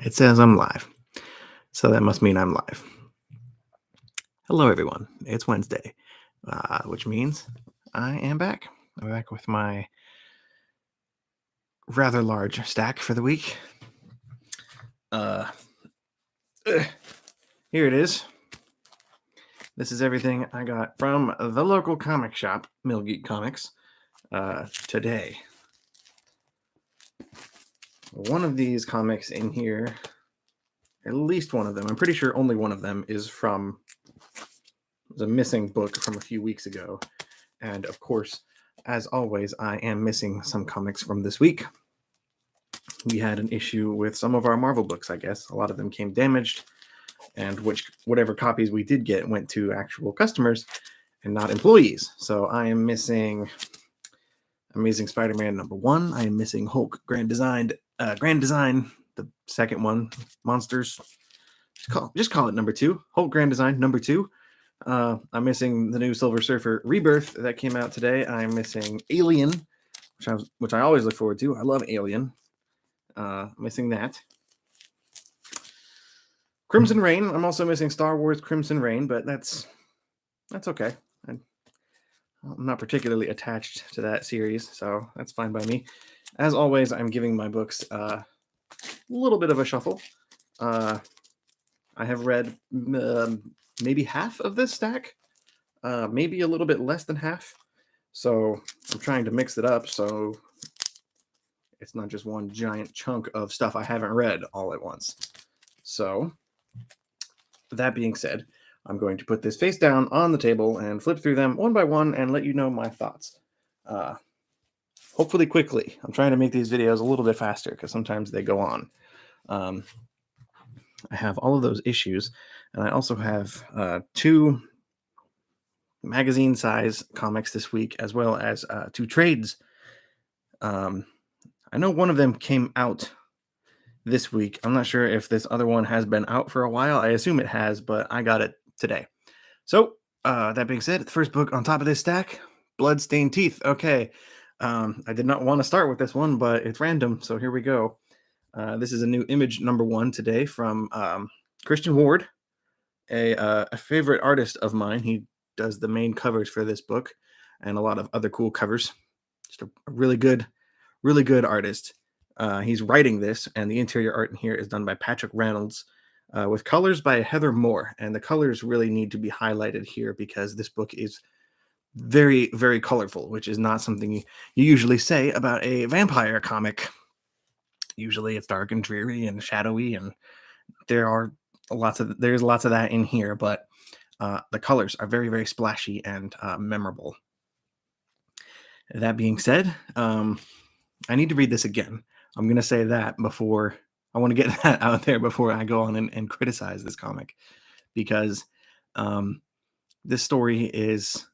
It says I'm live, so that must mean I'm live. Hello, everyone. It's Wednesday, which means I am back. I'm back with my rather large stack for the week. Here it is. This is everything I got from the local comic shop, Mill Geek Comics, today. One of these comics in here, at least one of them, I'm pretty sure only one of them is from a missing book from a few weeks ago. And of course, as always, I am missing some comics from this week. We had an issue with some of our Marvel books, I guess. A lot of them came damaged, and whatever copies we did get went to actual customers and not employees. So I am missing Amazing Spider-Man #1. I am missing Hulk Grand Design, the second one, Monsters. Just call it #2. Hulk Grand Design #2. I'm missing the new Silver Surfer Rebirth that came out today. I'm missing Alien, which I always look forward to. I love Alien. Missing that. Crimson Reign. I'm also missing Star Wars Crimson Reign, but that's okay. I'm not particularly attached to that series, so that's fine by me. As always, I'm giving my books a little bit of a shuffle. I have read maybe half of this stack, maybe a little bit less than half. So I'm trying to mix it up so it's not just one giant chunk of stuff I haven't read all at once. So that being said, I'm going to put this face down on the table and flip through them one by one and let you know my thoughts. Hopefully quickly. I'm trying to make these videos a little bit faster because sometimes they go on. I have all of those issues, and I also have 2 magazine size comics this week, as well as 2 trades. I know one of them came out this week. I'm not sure if this other one has been out for a while. I assume it has, but I got it today. So that being said, the first book on top of this stack, Bloodstained Teeth. Okay. I did not want to start with this one, but it's random, so here we go. This is a new image #1 today from Christian Ward, a favorite artist of mine. He does the main covers for this book and a lot of other cool covers. Just a really good artist. He's writing this, and the interior art in here is done by Patrick Reynolds with colors by Heather Moore. And the colors really need to be highlighted here because this book is very, very colorful, which is not something you usually say about a vampire comic. Usually it's dark and dreary and shadowy, and there's lots of that in here, but the colors are very, very splashy and memorable. That being said, I need to read this again. I'm going to say that before I want to get that out there before I go on and criticize this comic, because this story is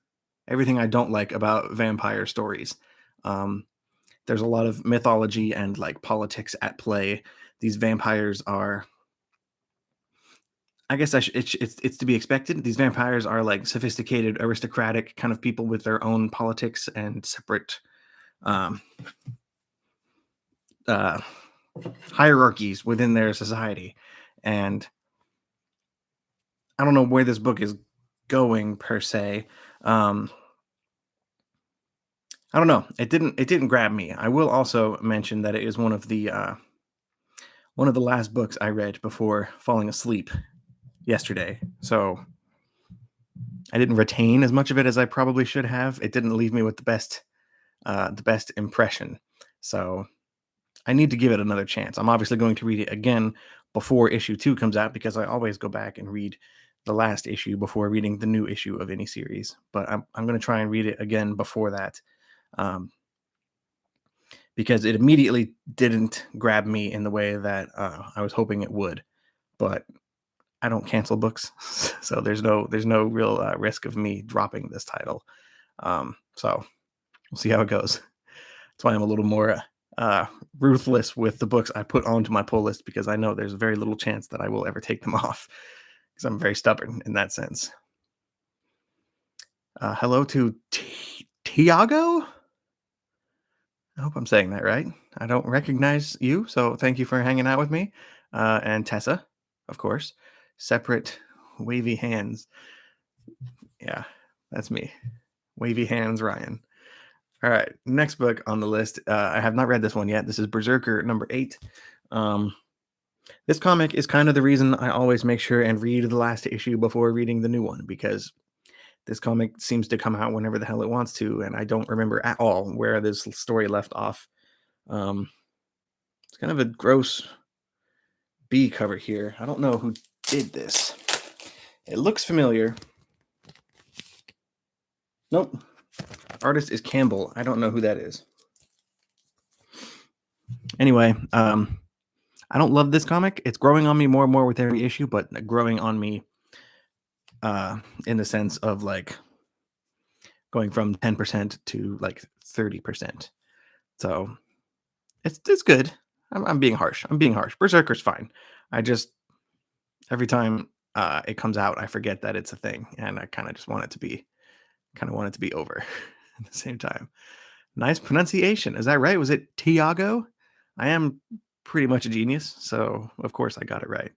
everything I don't like about vampire stories. There's a lot of mythology and like politics at play. These vampires are, I guess it's to be expected. These vampires are like sophisticated, aristocratic kind of people with their own politics and separate hierarchies within their society. And I don't know where this book is going per se. I don't know. It didn't grab me. I will also mention that it is one of the last books I read before falling asleep yesterday. So I didn't retain as much of it as I probably should have. It didn't leave me with the best impression. So I need to give it another chance. I'm obviously going to read it again before issue 2 comes out, because I always go back and read the last issue before reading the new issue of any series. But I'm going to try and read it again before that. Because it immediately didn't grab me in the way that I was hoping it would. But I don't cancel books, so there's no real risk of me dropping this title. So we'll see how it goes. That's why I'm a little more ruthless with the books I put onto my pull list, because I know there's very little chance that I will ever take them off, because I'm very stubborn in that sense. Hello to Tiago. hope I'm saying that right. I don't recognize you, so thank you for hanging out with me. And Tessa, of course. Separate wavy hands. Yeah, that's me. Wavy hands, Ryan. All right, next book on the list. I have not read this one yet. This is Berserker number 8. This comic is kind of the reason I always make sure and read the last issue before reading the new one, because this comic seems to come out whenever the hell it wants to, and I don't remember at all where this story left off. It's kind of a gross B cover here. I don't know who did this. It looks familiar. Nope. Artist is Campbell. I don't know who that is. Anyway, I don't love this comic. It's growing on me more and more with every issue, but growing on me in the sense of like going from 10% to like 30%. So it's good. I'm being harsh. Berserker's fine. I just every time it comes out, I forget that it's a thing, and I kind of just want it to be over at the same time. Nice pronunciation. Is that right? Was it Tiago? I am pretty much a genius, so of course I got it right.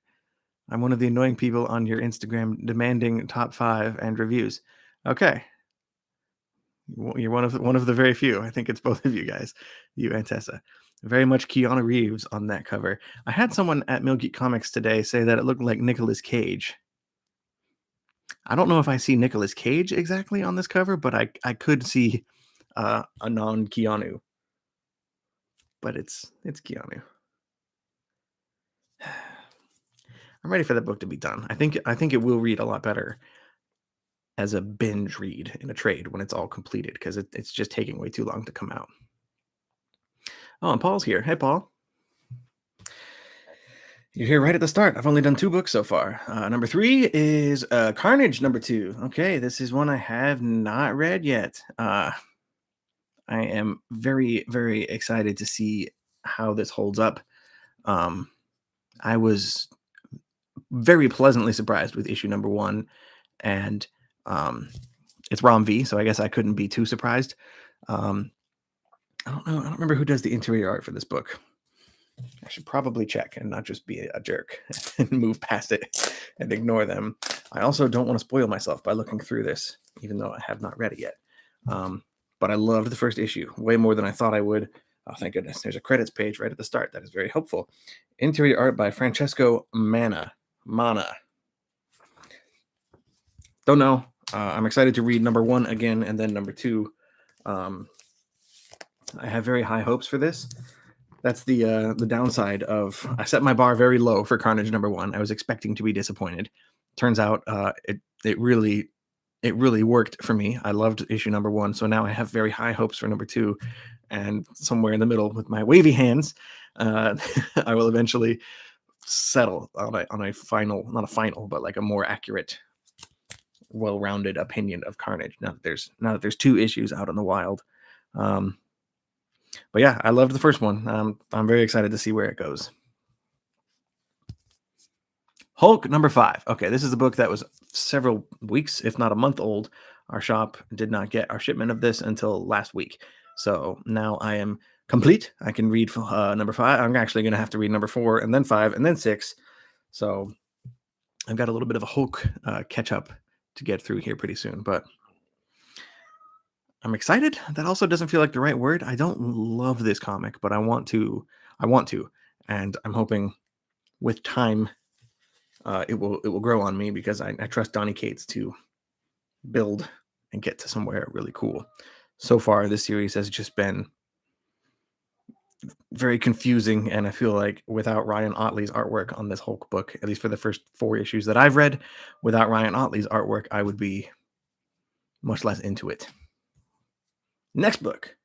I'm one of the annoying people on your Instagram demanding top 5 and reviews. Okay. You're one of the very few. I think it's both of you guys, you and Tessa. Very much Keanu Reeves on that cover. I had someone at Mill Geek Comics today say that it looked like Nicolas Cage. I don't know if I see Nicolas Cage exactly on this cover, but I could see a non-Keanu. But it's Keanu. I'm ready for that book to be done. I think it will read a lot better as a binge read in a trade when it's all completed, because it's just taking way too long to come out. Oh, and Paul's here. Hey, Paul. You're here right at the start. I've only done 2 books so far. Number 3 is Carnage number 2. Okay, this is one I have not read yet. I am very, very excited to see how this holds up. I was very pleasantly surprised with issue number 1, and it's Rom V, so I guess I couldn't be too surprised. I don't know. I don't remember who does the interior art for this book. I should probably check and not just be a jerk and move past it and ignore them. I also don't want to spoil myself by looking through this, even though I have not read it yet. But I loved the first issue way more than I thought I would. Oh, thank goodness. There's a credits page right at the start. That is very helpful. Interior art by Francesco Mana. Don't know. I'm excited to read number 1 again and then number 2. I have very high hopes for this. That's the downside of I set my bar very low for Carnage number 1. I was expecting to be disappointed. Turns out it really worked for me. I loved issue number 1, so now I have very high hopes for number 2, and somewhere in the middle with my wavy hands, I will eventually settle on a final, not a final, but like a more accurate, well-rounded opinion of Carnage. Now that there's 2 issues out in the wild. But yeah, I loved the first one. I'm very excited to see where it goes. Hulk number 5. Okay, this is a book that was several weeks, if not a month old. Our shop did not get our shipment of this until last week. So now I am complete. I can read number 5. I'm actually going to have to read number 4 and then 5 and then 6. So I've got a little bit of a Hulk catch up to get through here pretty soon, but I'm excited. That also doesn't feel like the right word. I don't love this comic, but I want to, and I'm hoping with time it will grow on me, because I trust Donny Cates to build and get to somewhere really cool. So far, this series has just been very confusing, and I feel like without Ryan Ottley's artwork on this Hulk book, at least for the first 4 issues that I've read, without Ryan Ottley's artwork, I would be much less into it. Next book,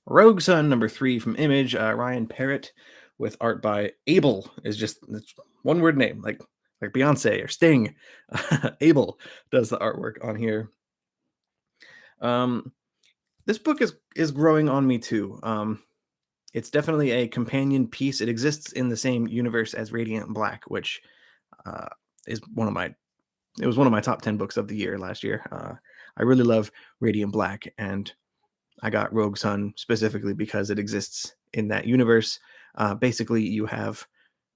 Rogue Sun number 3 from Image, Ryan Parrott, with art by Abel. Is just one word name, like Beyonce or Sting. Abel does the artwork on here. This book is growing on me too. It's definitely a companion piece. It exists in the same universe as Radiant Black, which is one of my top 10 books of the year last year. I really love Radiant Black, and I got Rogue Sun specifically because it exists in that universe. Basically, you have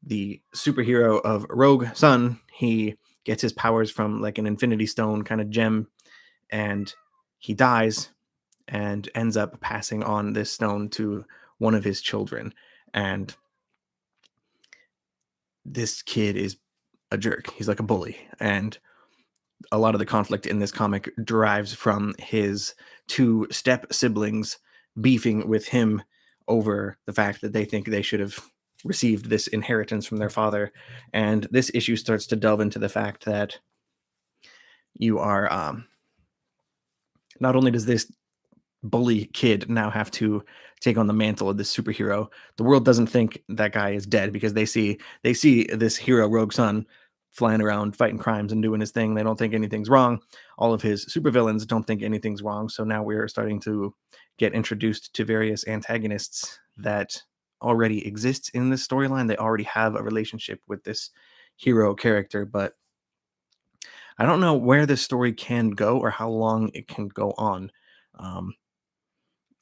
the superhero of Rogue Sun. He gets his powers from like an Infinity Stone kind of gem, and he dies and ends up passing on this stone to one of his children. And this kid is a jerk. He's like a bully. And a lot of the conflict in this comic derives from his two step siblings beefing with him over the fact that they think they should have received this inheritance from their father. And this issue starts to delve into the fact that you are not only does this bully kid now have to take on the mantle of this superhero, the world doesn't think that guy is dead because they see this hero Rogue Sun flying around fighting crimes and doing his thing. They don't think anything's wrong. All of his supervillains don't think anything's wrong. So now we're starting to get introduced to various antagonists that already exist in this storyline. They already have a relationship with this hero character, but I don't know where this story can go or how long it can go on.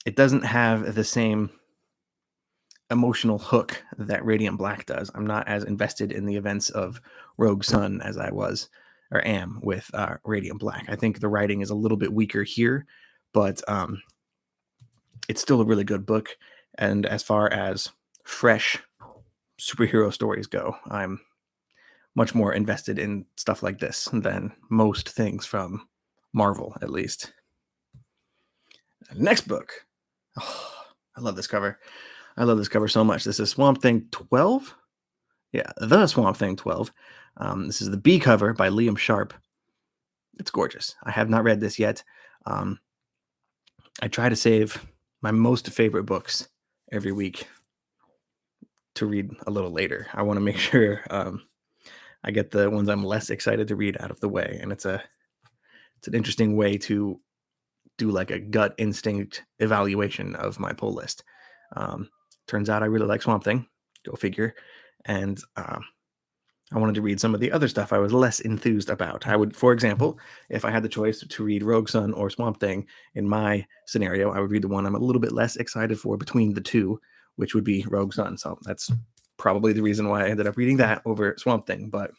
It doesn't have the same emotional hook that Radiant Black does. I'm not as invested in the events of Rogue Sun as I was or am with Radiant Black. I think the writing is a little bit weaker here, but it's still a really good book. And as far as fresh superhero stories go, I'm much more invested in stuff like this than most things from Marvel, at least. Next book. Oh, I love this cover. I love this cover so much. This is Swamp Thing 12. Yeah, the Swamp Thing 12. This is the B cover by Liam Sharp. It's gorgeous. I have not read this yet. I try to save my most favorite books every week to read a little later. I want to make sure I get the ones I'm less excited to read out of the way. And it's an interesting way to do like a gut instinct evaluation of my pull list. Turns out I really like Swamp Thing. Go figure. And I wanted to read some of the other stuff I was less enthused about. I would, for example, if I had the choice to read Rogue Sun or Swamp Thing, in my scenario, I would read the one I'm a little bit less excited for between the two, which would be Rogue Sun. So that's probably the reason why I ended up reading that over Swamp Thing. But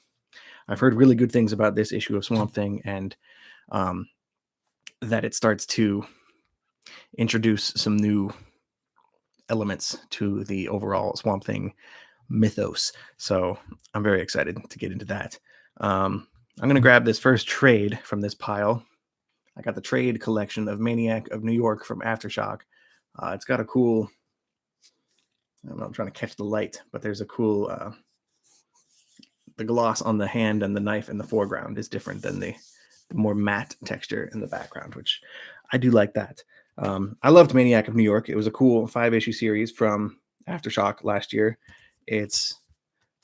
I've heard really good things about this issue of Swamp Thing, and that it starts to introduce some new elements to the overall Swamp Thing mythos. So I'm very excited to get into that. I'm going to grab this first trade from this pile. I got the trade collection of Maniac of New York from Aftershock. It's got a cool, I don't know, I'm trying to catch the light, but there's a cool, the gloss on the hand and the knife in the foreground is different than the more matte texture in the background, which I do like that. I loved Maniac of New York. It was a cool 5-issue series from Aftershock last year. It's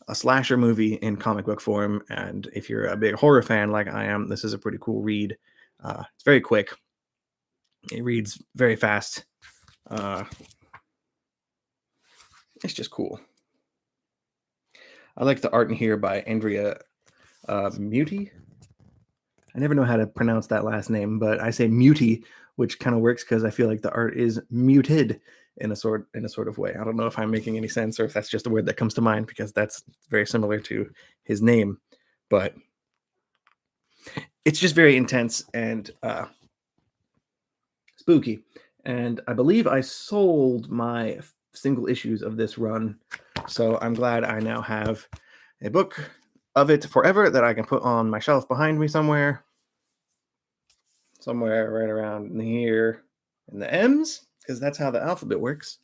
a slasher movie in comic book form, and if you're a big horror fan like I am, this is a pretty cool read. It's very quick. It reads very fast. It's just cool. I like the art in here by Andrea Muti. I never know how to pronounce that last name, but I say Muti, which kind of works because I feel like the art is muted in a sort of way. I don't know if I'm making any sense or if that's just a word that comes to mind because that's very similar to his name, but it's just very intense and spooky. And I believe I sold my single issues of this run, so I'm glad I now have a book of it forever that I can put on my shelf behind me somewhere right around here in the M's, because that's how the alphabet works.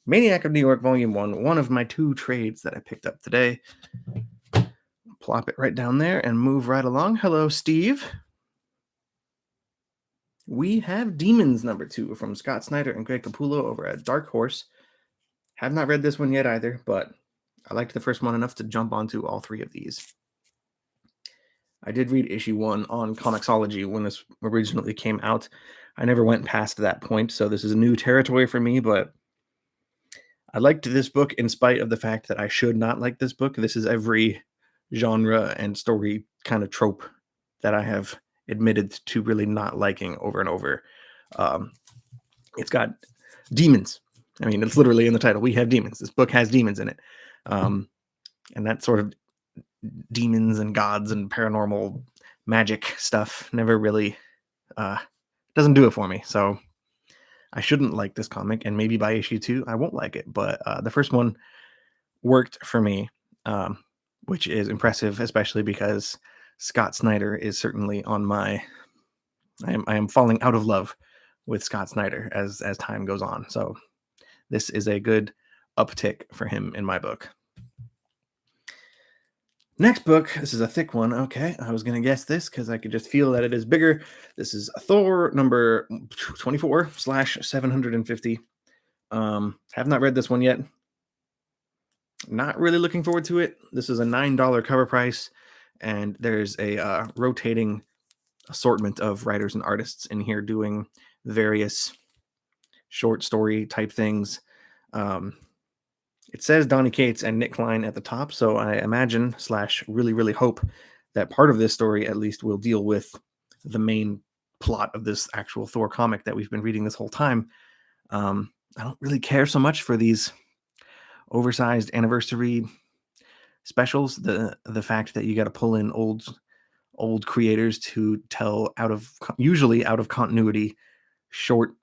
Maniac of New York Volume 1, one of my 2 trades that I picked up today. Plop it right down there and move right along. Hello, Steve. We have Demons number 2 from Scott Snyder and Greg Capullo over at Dark Horse. Have not read this one yet either, but I liked the first one enough to jump onto all 3 of these. I did read issue 1 on Comixology when this originally came out. I never went past that point, so this is a new territory for me, but I liked this book in spite of the fact that I should not like this book. This is every genre and story kind of trope that I have admitted to really not liking over and over. It's got demons. I mean, it's literally in the title. We have demons. This book has demons in it. And that sort of demons and gods and paranormal magic stuff never really doesn't do it for me. So I shouldn't like this comic, and maybe by issue 2 I won't like it. But the first one worked for me, which is impressive, especially because Scott Snyder is certainly on my. I am falling out of love with Scott Snyder as time goes on. So this is a good uptick for him in my book. Next book, this is a thick one. Okay, I was going to guess this because I could just feel that it is bigger. This is Thor number 24/750. Have not read this one yet. Not really looking forward to it. This is a $9 cover price, and there's a rotating assortment of writers and artists in here doing various short story type things. It says Donny Cates and Nick Klein at the top, so I imagine / really hope that part of this story at least will deal with the main plot of this actual Thor comic that we've been reading this whole time. I don't really care so much for these oversized anniversary specials. The fact that you got to pull in old creators to tell usually out of continuity short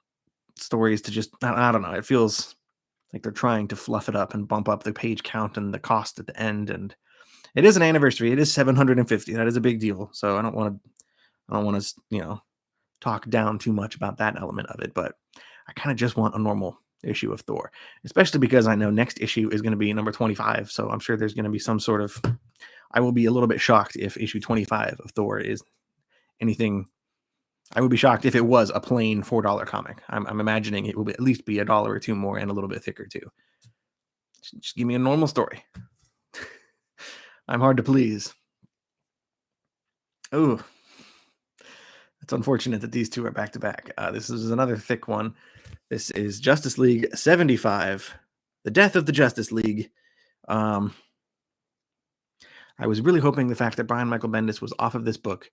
stories to just I don't know. It feels like they're trying to fluff it up and bump up the page count and the cost at the end. And it is an anniversary. It is 750. That is a big deal. So I don't want to, talk down too much about that element of it. But I kind of just want a normal issue of Thor, especially because I know next issue is going to be number 25. So I'm sure there's going to be some sort of. I will be a little bit shocked if issue 25 of Thor is anything. I would be shocked if it was a plain $4 comic. I'm imagining it will at least be $1 or $2 more and a little bit thicker too. Just give me a normal story. I'm hard to please. Oh, it's unfortunate that these two are back to back. This is another thick one. This is Justice League 75, The Death of the Justice League. I was really hoping the fact that Brian Michael Bendis was off of this book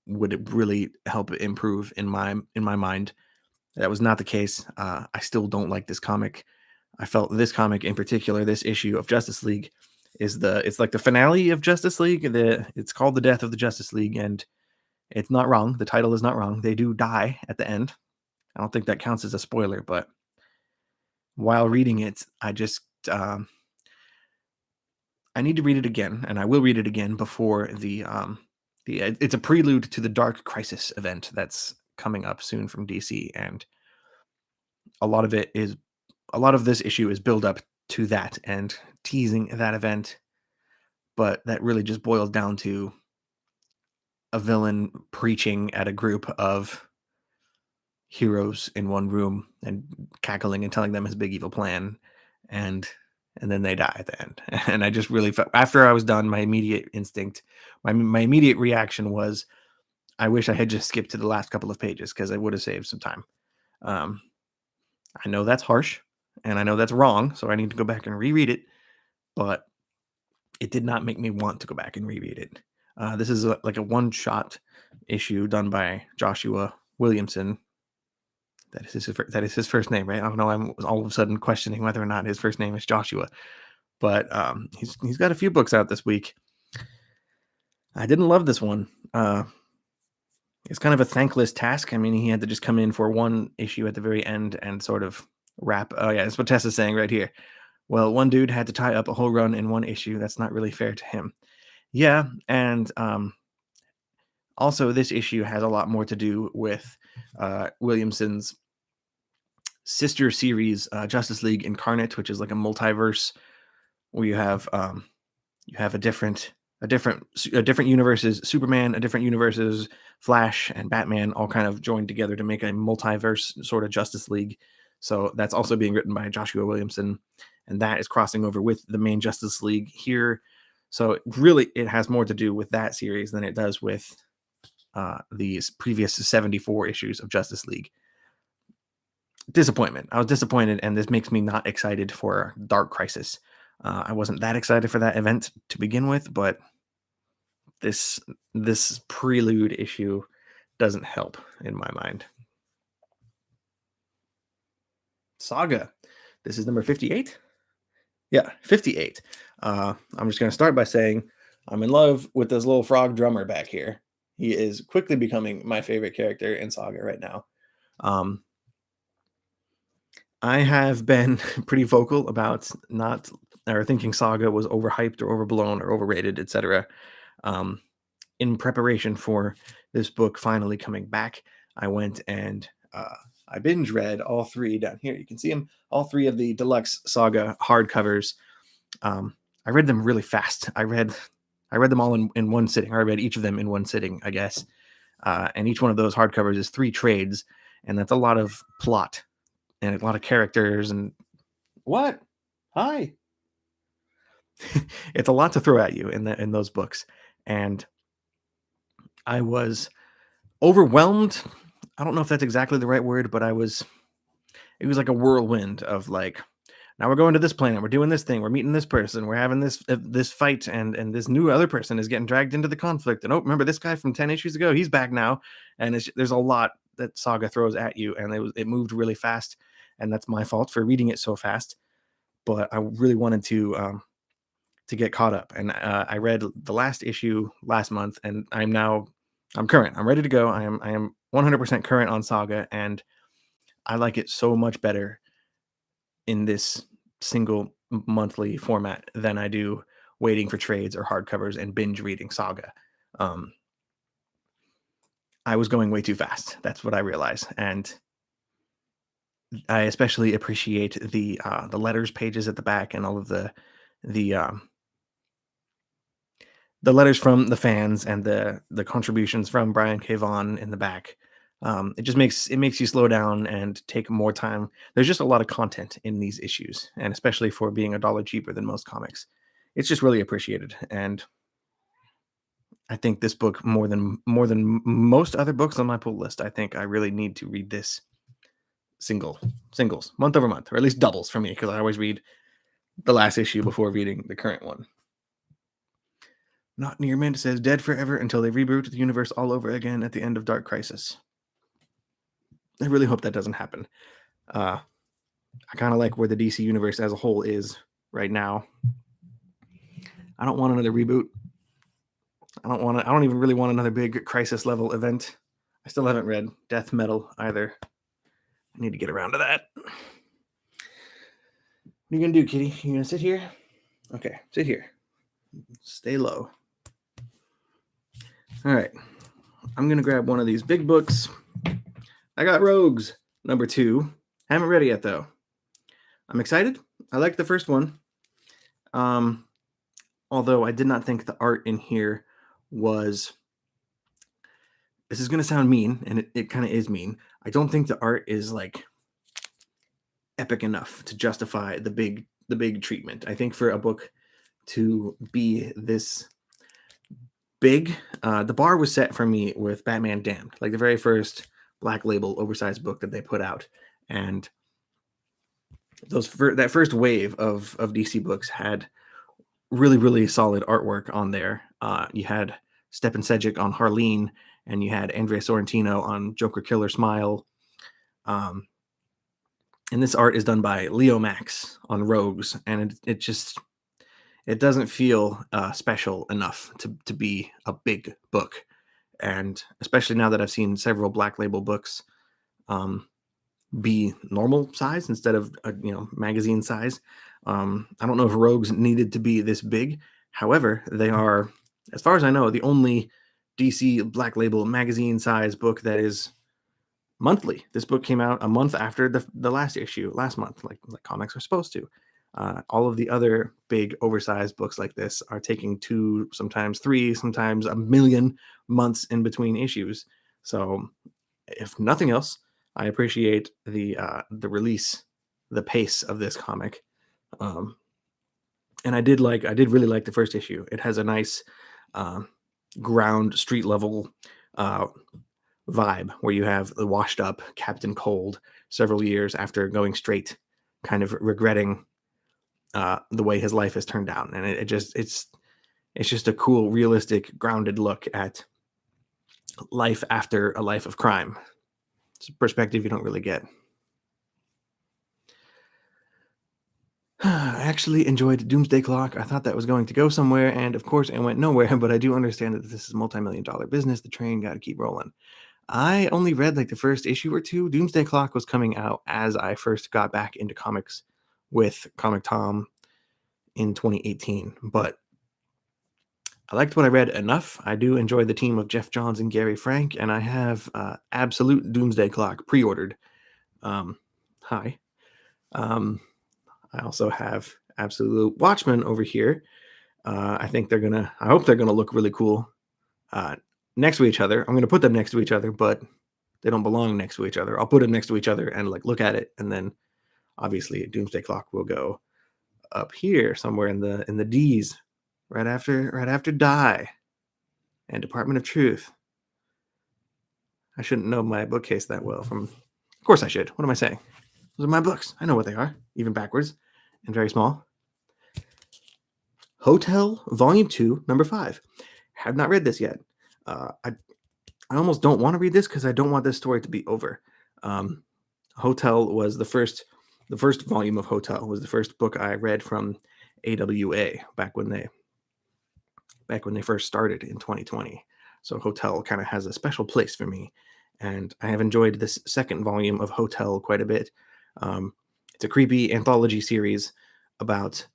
would it really help improve in my mind. That was not the case. I still don't like this comic. I felt this comic in particular, this issue of Justice League, it's like the finale of Justice League. It's called The Death of the Justice League, and it's not wrong. The title is not wrong. They do die at the end. I don't think that counts as a spoiler, but while reading it, I just I need to read it again, and I will read it again before it's a prelude to the Dark Crisis event that's coming up soon from DC, and a lot of this issue is build up to that and teasing that event, but that really just boils down to a villain preaching at a group of heroes in one room and cackling and telling them his big evil plan, and then they die at the end. And I just really felt, after I was done, my immediate instinct, my immediate reaction was, I wish I had just skipped to the last couple of pages because I would have saved some time. I know that's harsh and I know that's wrong, so I need to go back and reread it, but it did not make me want to go back and reread it. This is like a one-shot issue done by Joshua Williamson. That is his first name, right? I don't know. I'm all of a sudden questioning whether or not his first name is Joshua, but he's got a few books out this week. I didn't love this one. It's kind of a thankless task. I mean, he had to just come in for one issue at the very end and sort of wrap. Oh yeah, that's what Tessa's saying right here. Well, one dude had to tie up a whole run in one issue. That's not really fair to him. Yeah, and also this issue has a lot more to do with Williamson's sister series, Justice League Incarnate, which is like a multiverse where you have a different universes, Superman, a different universes, Flash and Batman all kind of joined together to make a multiverse sort of Justice League. So that's also being written by Joshua Williamson, and that is crossing over with the main Justice League here. So really, it has more to do with that series than it does with these previous 74 issues of Justice League. Disappointment. I was disappointed, and this makes me not excited for Dark Crisis. I wasn't that excited for that event to begin with, but this prelude issue doesn't help in my mind. Saga. This is number 58. Yeah, 58. I'm just going to start by saying I'm in love with this little frog drummer back here. He is quickly becoming my favorite character in Saga right now. I have been pretty vocal about not or thinking Saga was overhyped or overblown or overrated, etc. In preparation for this book finally coming back, I went and I binge read all three down here. You can see them, all three of the deluxe Saga hardcovers. I read them really fast. I read them all in one sitting. I read each of them in one sitting, I guess. And each one of those hardcovers is 3 trades, and that's a lot of plot and a lot of characters and what? Hi. It's a lot to throw at you in those books, and I was overwhelmed. I don't know if that's exactly the right word, but it was like a whirlwind of like, now we're going to this planet, we're doing this thing, we're meeting this person, we're having this fight, and this new other person is getting dragged into the conflict, and oh, remember this guy from 10 issues ago, he's back now. And there's a lot that Saga throws at you, and it moved really fast, and that's my fault for reading it so fast, but I really wanted to get caught up. And I read the last issue last month, and I'm current. I'm ready to go. I am 100% current on Saga, and I like it so much better in this single monthly format than I do waiting for trades or hardcovers and binge reading Saga. I was going way too fast. That's what I realized, and I especially appreciate the letters pages at the back and all of the letters from the fans and the contributions from Brian K. Vaughan in the back. It just makes you slow down and take more time. There's just a lot of content in these issues, and especially for being $1 cheaper than most comics, it's just really appreciated. And I think this book, more than most other books on my pull list, I think I really need to read this singles month over month, or at least doubles for me, because I always read the last issue before reading the current one. Not Nearman says dead forever until they reboot the universe all over again at the end of Dark Crisis. I really hope that doesn't happen. I kind of like where the DC universe as a whole is right now. I don't want another reboot. I don't even really want another big crisis level event. I still haven't read Death Metal either. I need to get around to that. What are you gonna do, kitty? You gonna sit here? Okay, sit here. Stay low. All right. I'm gonna grab one of these big books. I got Rogues number 2. Haven't read it yet though. I'm excited. I like the first one. Although I did not think the art in here was. This is gonna sound mean, and it kind of is mean. I don't think the art is like epic enough to justify the big treatment. I think for a book to be this big, the bar was set for me with Batman Damned, like the very first Black Label oversized book that they put out, and that first wave of DC books had really, really solid artwork on there. You had Stepan Sejic on Harleen, and you had Andrea Sorrentino on Joker Killer Smile. And this art is done by Leo Max on Rogues, and it doesn't feel special enough to be a big book. And especially now that I've seen several Black Label books be normal size instead of magazine size. I don't know if Rogues needed to be this big. However, they are, as far as I know, the only DC Black Label magazine size book that is monthly. This book came out a month after the last issue last month, like comics are supposed to. All of the other big oversized books like this are taking 2, sometimes 3, sometimes a million months in between issues. So if nothing else, I appreciate the release, the pace of this comic. And I did really like the first issue. It has a nice ground street level vibe where you have the washed up Captain Cold several years after going straight, kind of regretting the way his life has turned out. And it's just a cool, realistic, grounded look at life after a life of crime. It's a perspective you don't really get. actually enjoyed Doomsday Clock. I thought that was going to go somewhere, and of course it went nowhere, but I do understand that this is a multi-million-dollar business. The train got to keep rolling. I only read like the first issue or two. Doomsday Clock was coming out as I first got back into comics with Comic Tom in 2018, but I liked what I read enough. I do enjoy the team of Jeff Johns and Gary Frank, and I have Absolute Doomsday Clock pre-ordered. Hi. I also have Absolute Watchmen over here. I hope they're gonna look really cool next to each other. I'm gonna put them next to each other, but they don't belong next to each other. I'll put them next to each other and like look at it, and then obviously Doomsday Clock will go up here somewhere in the D's, right after Die and Department of Truth. I shouldn't know my bookcase that well. Of course I should. What am I saying? Those are my books. I know what they are, even backwards and very small. Hotel Volume 2, Number 5. Have not read this yet. I almost don't want to read this because I don't want this story to be over. Hotel was the first volume of Hotel was the first book I read from AWA back when they first started in 2020. So Hotel kind of has a special place for me, and I have enjoyed this second volume of Hotel quite a bit. It's a creepy anthology series about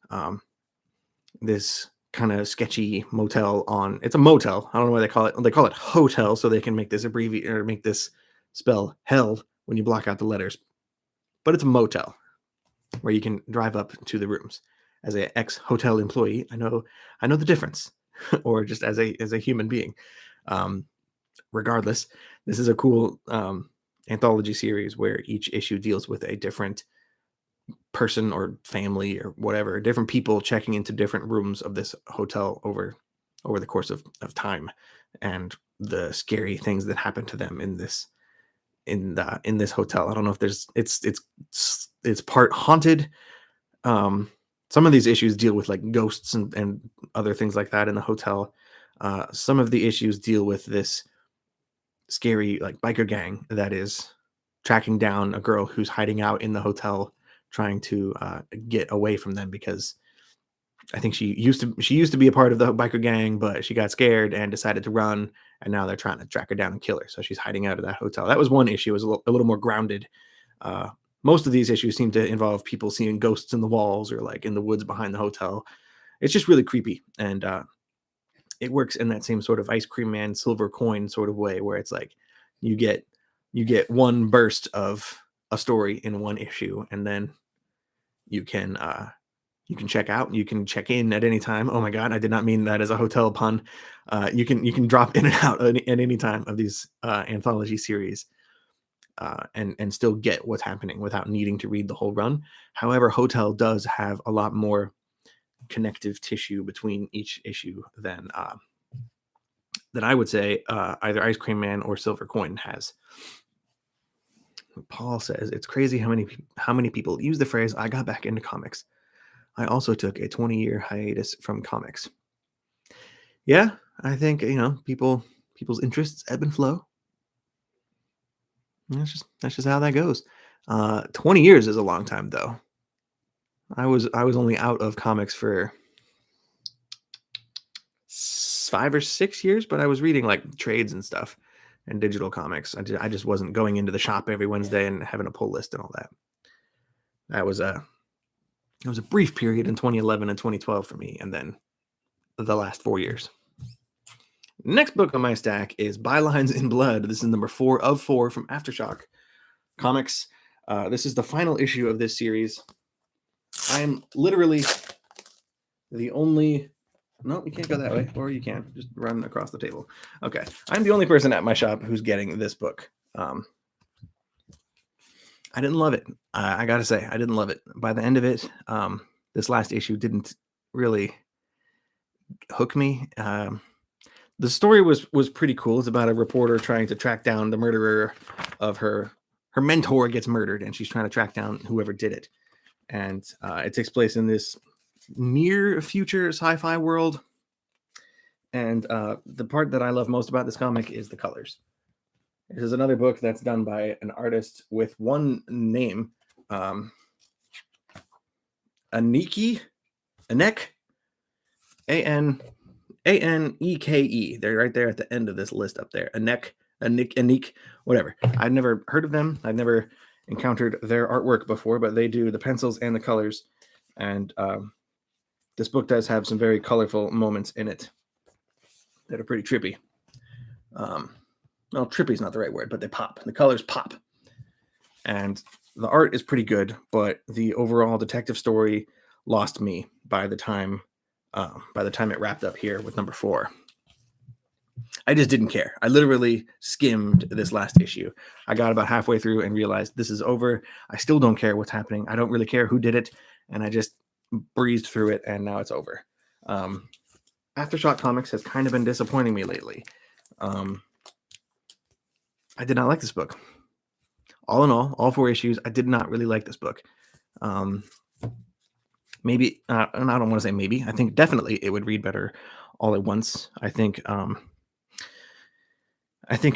this kind of sketchy motel it's a motel. I don't know why they call it hotel, so they can make this make this spell hell when you block out the letters. But it's a motel where you can drive up to the rooms. As an ex-hotel employee, I know the difference, or just as a human being. Regardless, this is a cool anthology series where each issue deals with a different person or family or whatever, different people checking into different rooms of this hotel over the course of time, and the scary things that happen to them in this hotel. I don't know if it's part haunted. Some of these issues deal with like ghosts and other things like that in the hotel. Some of the issues deal with this scary like biker gang that is tracking down a girl who's hiding out in the hotel, trying to get away from them, because I think she used to be a part of the biker gang, but she got scared and decided to run, and now they're trying to track her down and kill her. So she's hiding out of that hotel. That was one issue. It was a little more grounded. Most of these issues seem to involve people seeing ghosts in the walls or like in the woods behind the hotel. It's just really creepy, and it works in that same sort of Ice Cream Man silver coin sort of way, where it's like you get one burst of a story in one issue, and then you can check out, you can check in at any time. Oh my god, I did not mean that as a hotel pun. You can drop in and out at any time of these anthology series, and still get what's happening without needing to read the whole run. However, Hotel does have a lot more connective tissue between each issue than I would say either Ice Cream Man or Silver Coin has. Paul says it's crazy how many people use the phrase "I got back into comics." I also took a 20-year hiatus from comics. Yeah, I think people's interests ebb and flow. That's just how that goes. 20 years is a long time, though. I was only out of comics for 5 or 6 years, but I was reading like trades and stuff and digital comics. I just wasn't going into the shop every Wednesday and having a pull list and all that. That was a brief period in 2011 and 2012 for me, and then the last 4 years. Next book on my stack is Bylines in Blood. This is number 4 of 4 from Aftershock Comics. This is the final issue of this series. I am literally the only... No, you can't go that way, or you can just run across the table. Okay, I'm the only person at my shop who's getting this book. I didn't love it. I gotta say, I didn't love it. By the end of it, this last issue didn't really hook me. The story was pretty cool. It's about a reporter trying to track down the murderer of her mentor gets murdered, and she's trying to track down whoever did it. And it takes place in this near future sci-fi world. And the part that I love most about this comic is the colors. This is another book that's done by an artist with one name. Aniki, Anek, Aneke. They're right there at the end of this list up there. Anik, whatever. I've never heard of them. I've never encountered their artwork before, but they do the pencils and the colors. And this book does have some very colorful moments in it that are pretty trippy. Well, trippy is not the right word, but they pop. The colors pop. And the art is pretty good, but the overall detective story lost me by the time it wrapped up here with number 4. I just didn't care. I literally skimmed this last issue. I got about halfway through and realized this is over. I still don't care what's happening. I don't really care who did it. And I just breezed through it, and now it's over. Aftershock Comics has kind of been disappointing me lately. I did not like this book. All in all 4 issues, I did not really like this book. Maybe, and I don't want to say maybe, I think definitely it would read better all at once. I think a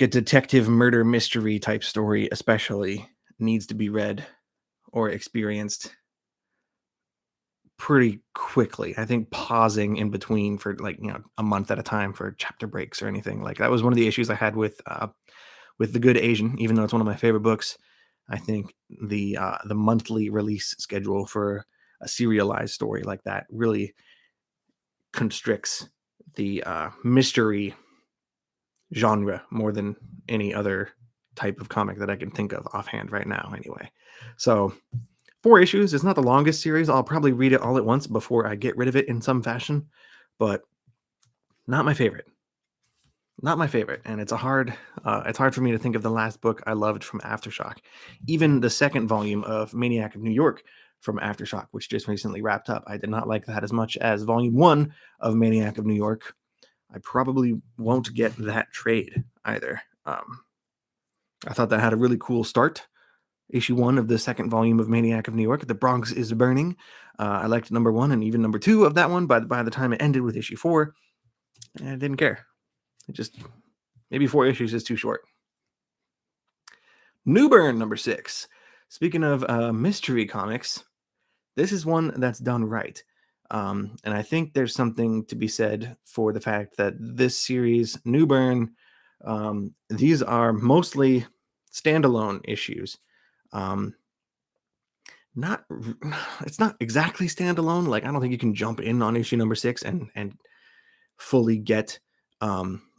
detective murder mystery type story especially needs to be read or experienced pretty quickly. I think pausing in between for a month at a time for chapter breaks or anything like that was one of the issues I had with The Good Asian, even though it's one of my favorite books. I think the monthly release schedule for a serialized story like that really constricts the mystery genre more than any other type of comic that I can think of offhand right now anyway. So 4 issues. It's not the longest series. I'll probably read it all at once before I get rid of it in some fashion, but not my favorite. Not my favorite. And it's hard for me to think of the last book I loved from Aftershock. Even the second volume of Maniac of New York from Aftershock, which just recently wrapped up, I did not like that as much as volume 1 of Maniac of New York. I probably won't get that trade either. I thought that had a really cool start. Issue 1 of the second volume of Maniac of New York, The Bronx is Burning. I liked number 1 and even number 2 of that one. By the time it ended with issue 4, I didn't care. It just, maybe 4 issues is too short. New Bern, number 6. Speaking of mystery comics, this is one that's done right. And I think there's something to be said for the fact that this series, New Bern, these are mostly standalone issues. It's not exactly standalone. Like, I don't think you can jump in on issue number 6 and fully get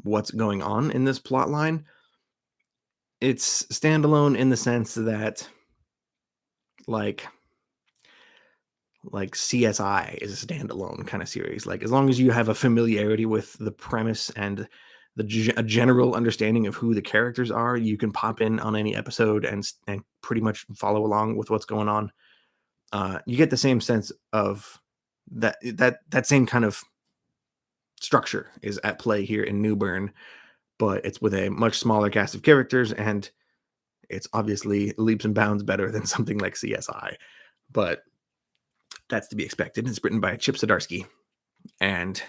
what's going on in this plot line. It's standalone in the sense that like CSI is a standalone kind of series. Like, as long as you have a familiarity with the premise and a general understanding of who the characters are, you can pop in on any episode and pretty much follow along with what's going on. You get the same sense of that same kind of structure is at play here in New Bern, but it's with a much smaller cast of characters, and it's obviously leaps and bounds better than something like CSI. But that's to be expected. It's written by Chip Zdarsky, and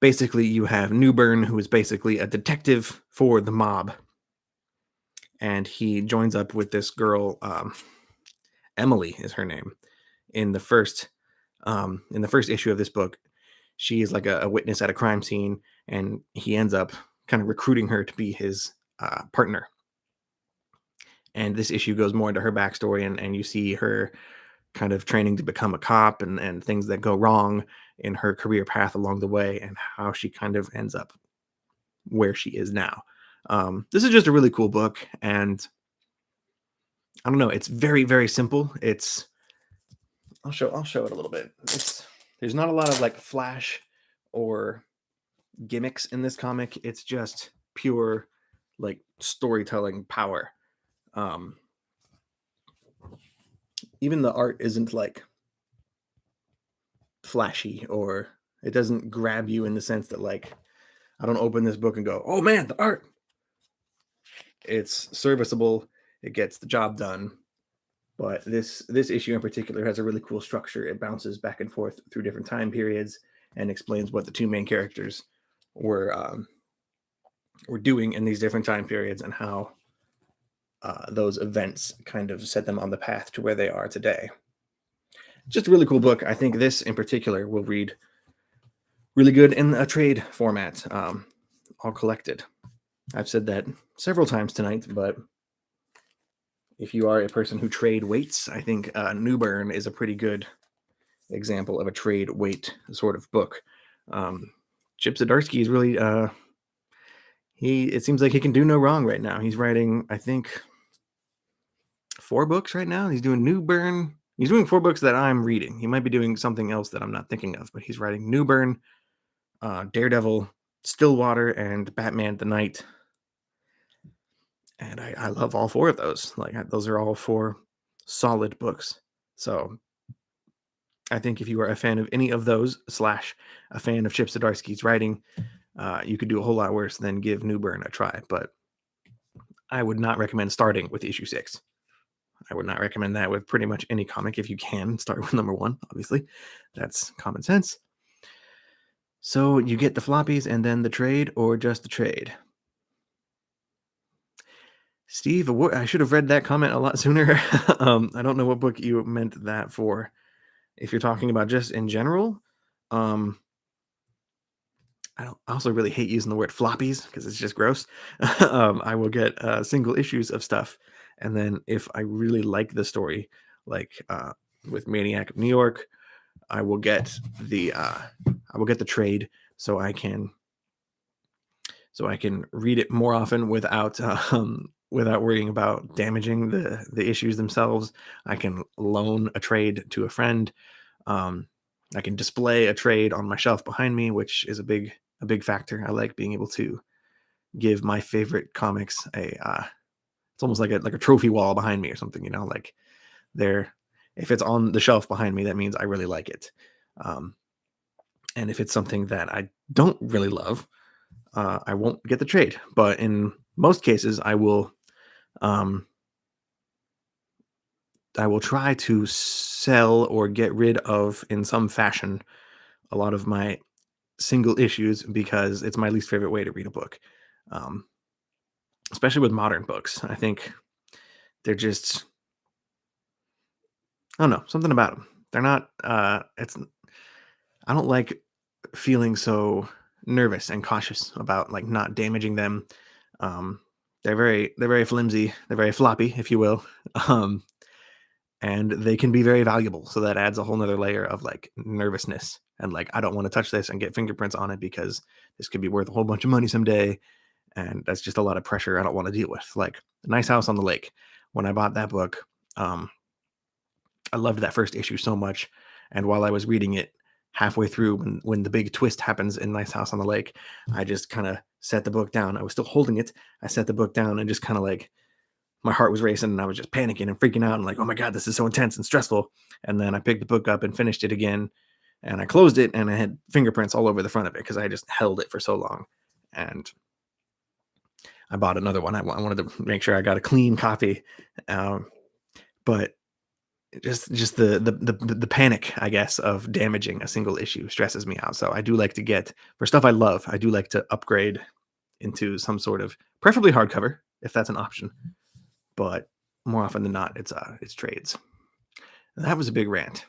basically you have New Bern, who is basically a detective for the mob, and he joins up with this girl, Emily is her name. In the first issue of this book, she is like a witness at a crime scene, and he ends up kind of recruiting her to be his partner. And this issue goes more into her backstory, and you see her kind of training to become a cop and things that go wrong in her career path along the way, and how she kind of ends up where she is now. This is just a really cool book, and I don't know, it's very, very simple. I'll show it a little bit. There's not a lot of like flash or gimmicks in this comic. It's just pure like storytelling power. Even the art isn't like flashy, or it doesn't grab you in the sense that like I don't open this book and go, oh man, the art. It's serviceable. It gets the job done. But this issue in particular has a really cool structure. It bounces back and forth through different time periods and explains what the two main characters were doing in these different time periods, and how those events kind of set them on the path to where they are today. just a really cool book. I think this in particular will read really good in a trade format, all collected. I've said that several times tonight, but if you are a person who trade weights, I think New Bern is a pretty good example of a trade weight sort of book. Chip Zdarsky is really it seems like he can do no wrong right now. He's writing, I think, 4 books right now. He's doing New Bern. He's doing 4 books that I'm reading. He might be doing something else that I'm not thinking of, but he's writing New Bern, Daredevil, Stillwater, and Batman the Night. And I love all 4 of those. Those are all 4 solid books. So I think if you are a fan of any of those, / a fan of Chip Zdarsky's writing, you could do a whole lot worse than give New Bern a try. But I would not recommend starting with issue 6. I would not recommend that with pretty much any comic. If you can, start with number 1, obviously. That's common sense. So you get the floppies and then the trade, or just the trade? Steve, I should have read that comment a lot sooner. I don't know what book you meant that for. If you're talking about just in general, I also really hate using the word floppies because it's just gross. I will get single issues of stuff, and then if I really like the story, like with Maniac of New York, I will get the trade so I can read it more often without without worrying about damaging the issues themselves. I can loan a trade to a friend. I can display a trade on my shelf behind me, which is a big factor. I like being able to give my favorite comics it's almost like a trophy wall behind me or something, like if it's on the shelf behind me, that means I really like it. And if it's something that I don't really love, I won't get the trade. But in most cases, I will try to sell or get rid of, in some fashion, a lot of my single issues because it's my least favorite way to read a book. Especially with modern books. I think they're just, I don't know, something about them. They're not, I don't like feeling so nervous and cautious about not damaging them. They're very flimsy. They're very floppy, if you will. And they can be very valuable. So that adds a whole nother layer of nervousness and I don't want to touch this and get fingerprints on it because this could be worth a whole bunch of money someday. And that's just a lot of pressure I don't want to deal with. Like Nice House on the Lake. When I bought that book, I loved that first issue so much. And while I was reading it, halfway through, when the big twist happens in Nice House on the Lake, I just kind of set the book down. I was still holding it. I set the book down and just kind of my heart was racing and I was just panicking and freaking out and oh my God, this is so intense and stressful. And then I picked the book up and finished it again. And I closed it and I had fingerprints all over the front of it because I just held it for so long. And I bought another one. I wanted to make sure I got a clean copy. But just the panic, I guess, of damaging a single issue stresses me out. So I do like to get, for stuff I love, I do like to upgrade into some sort of, preferably hardcover, if that's an option. But more often than not, it's trades. And that was a big rant.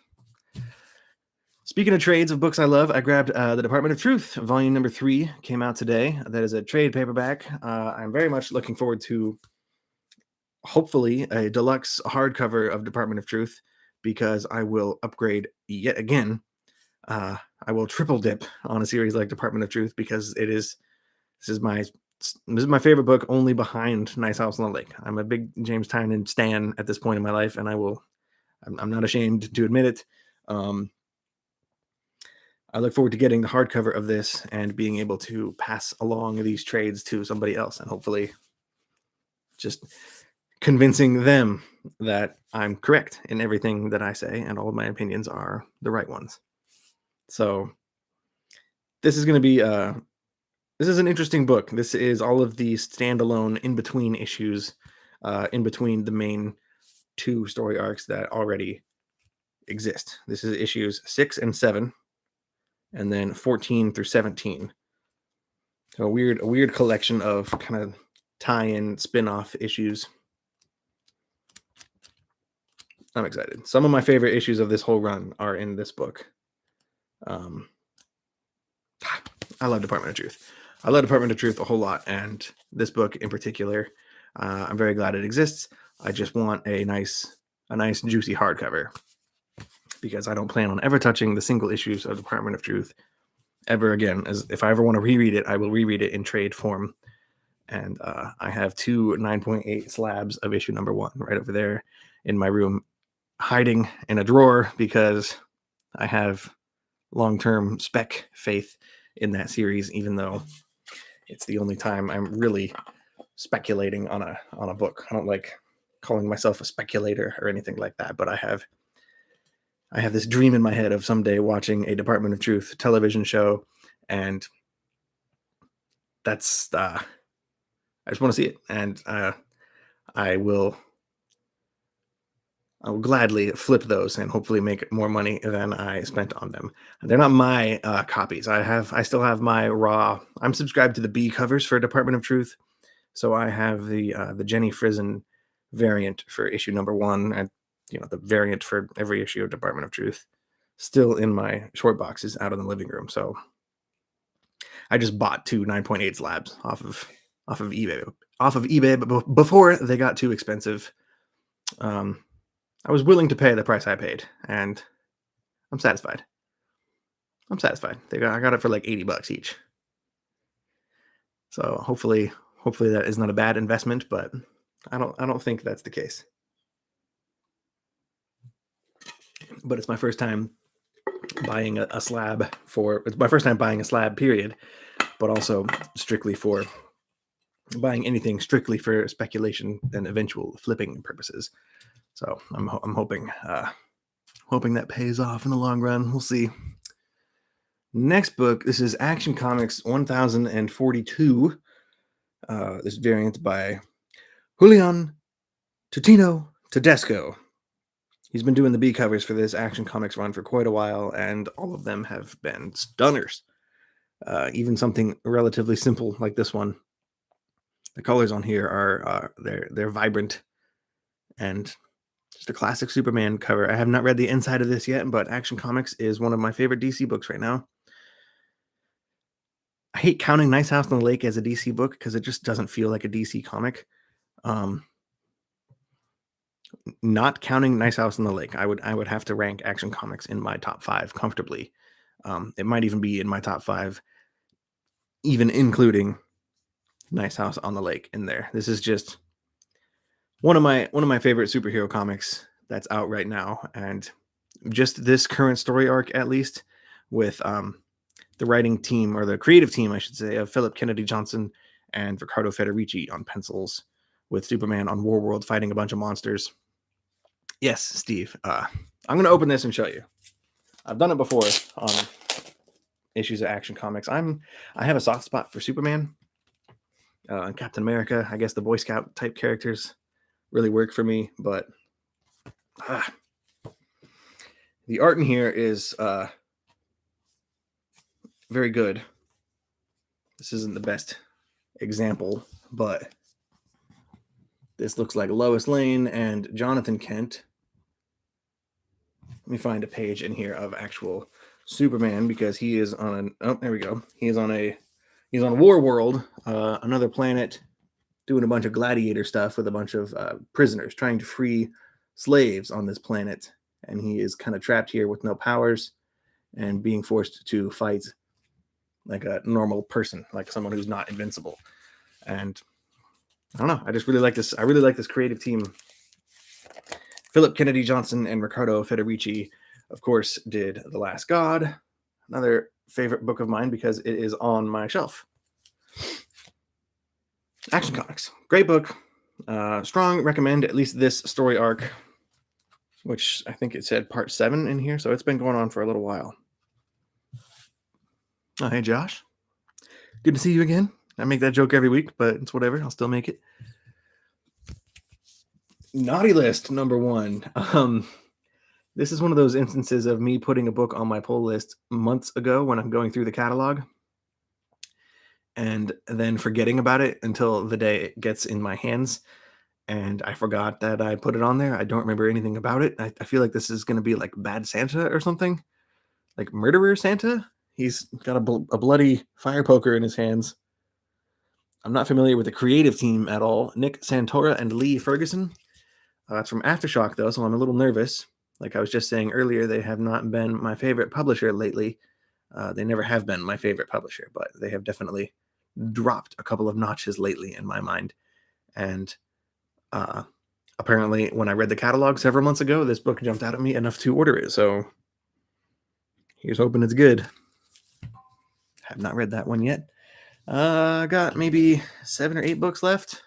Speaking of trades of books I love, I grabbed The Department of Truth. Volume number 3 came out today. That is a trade paperback. I'm very much looking forward to, hopefully, a deluxe hardcover of Department of Truth, because I will upgrade yet again. I will triple dip on a series like Department of Truth because this is my favorite book, only behind Nice House on the Lake. I'm a big James Tynion stan at this point in my life, and I'm not ashamed to admit it. I look forward to getting the hardcover of this and being able to pass along these trades to somebody else and hopefully just convincing them that I'm correct in everything that I say and all of my opinions are the right ones. So this is going to be this is an interesting book. This is all of the standalone in-between issues, in between the main 2 story arcs that already exist. This is issues 6 and 7. And then 14 through 17. So a weird collection of kind of tie-in spin-off issues. I'm excited. Some of my favorite issues of this whole run are in this book. Um, I love Department of Truth. I love Department of Truth a whole lot, and this book in particular, I'm very glad it exists. I just want a nice juicy hardcover, because I don't plan on ever touching the single issues of Department of Truth ever again. As if I ever want to reread it, I will reread it in trade form. And I have 2 9.8 slabs of issue number 1 right over there in my room, hiding in a drawer, because I have long-term spec faith in that series, even though it's the only time I'm really speculating on a book. I don't like calling myself a speculator or anything like that, but I have this dream in my head of someday watching a Department of Truth television show, and that's I just want to see it, and I will gladly flip those and hopefully make more money than I spent on them. They're not my copies. I still have my raw. I'm subscribed to the B covers for Department of Truth, so I have the Jenny Frizen variant for issue number 1, and the variant for every issue of Department of Truth still in my short boxes out in the living room. So I just bought 2 9.8 slabs off of eBay, but before they got too expensive. I was willing to pay the price I paid, and I'm satisfied. I got it for like $80 each. So hopefully that is not a bad investment, but I don't think that's the case. But it's my first time buying a slab it's my first time buying a slab, period, but also strictly for buying anything strictly for speculation and eventual flipping purposes. So I'm hoping that pays off in the long run. We'll see. Next book, this is Action Comics 1042. This variant by Julian Tutino Tedesco. He's been doing the B covers for this Action Comics run for quite a while, and all of them have been stunners. Even something relatively simple like this one. The colors on here are they're vibrant and just a classic Superman cover. I have not read the inside of this yet, but Action Comics is one of my favorite DC books right now. I hate counting Nice House on the Lake as a DC book because it just doesn't feel like a DC comic. Not counting Nice House on the Lake, I would have to rank Action Comics in my top 5 comfortably. It might even be in my top 5, even including Nice House on the Lake in there. This is just one of my favorite superhero comics that's out right now, and just this current story arc, at least, with the writing team, or the creative team, I should say, of Philip Kennedy Johnson and Riccardo Federici on pencils, with Superman on Warworld fighting a bunch of monsters. Yes, Steve. I'm going to open this and show you. I've done it before on issues of Action Comics. I have a soft spot for Superman and Captain America. I guess the Boy Scout type characters really work for me, but the art in here is very good. This isn't the best example, but this looks like Lois Lane and Jonathan Kent. Let me find a page in here of actual Superman, because he is on there we go. He's on Warworld, another planet, doing a bunch of gladiator stuff with a bunch of prisoners, trying to free slaves on this planet. And he is kind of trapped here with no powers and being forced to fight like a normal person, like someone who's not invincible. And I don't know. I just really like this. I really like this creative team. Philip Kennedy Johnson and Riccardo Federici, of course, did The Last God, another favorite book of mine because it is on my shelf. Action Comics, great book. Strong recommend at least this story arc, which I think it said part 7 in here, so it's been going on for a little while. Oh, hey, Josh. Good to see you again. I make that joke every week, but it's whatever. I'll still make it. Naughty list number 1. This is one of those instances of me putting a book on my pull list months ago when I'm going through the catalog, and then forgetting about it until the day it gets in my hands. and I forgot that I put it on there. I don't remember anything about it. I feel like this is going to be like Bad Santa or something, like Murderer Santa. He's got a bloody fire poker in his hands. I'm not familiar with the creative team at all. Nick Santora and Lee Ferguson. It's from Aftershock, though, so I'm a little nervous. Like I was just saying earlier, they have not been my favorite publisher lately. They never have been my favorite publisher, but they have definitely dropped a couple of notches lately in my mind. And apparently, when I read the catalog several months ago, this book jumped out at me enough to order it. So here's hoping it's good. Have not read that one yet. Got maybe 7 or 8 books left.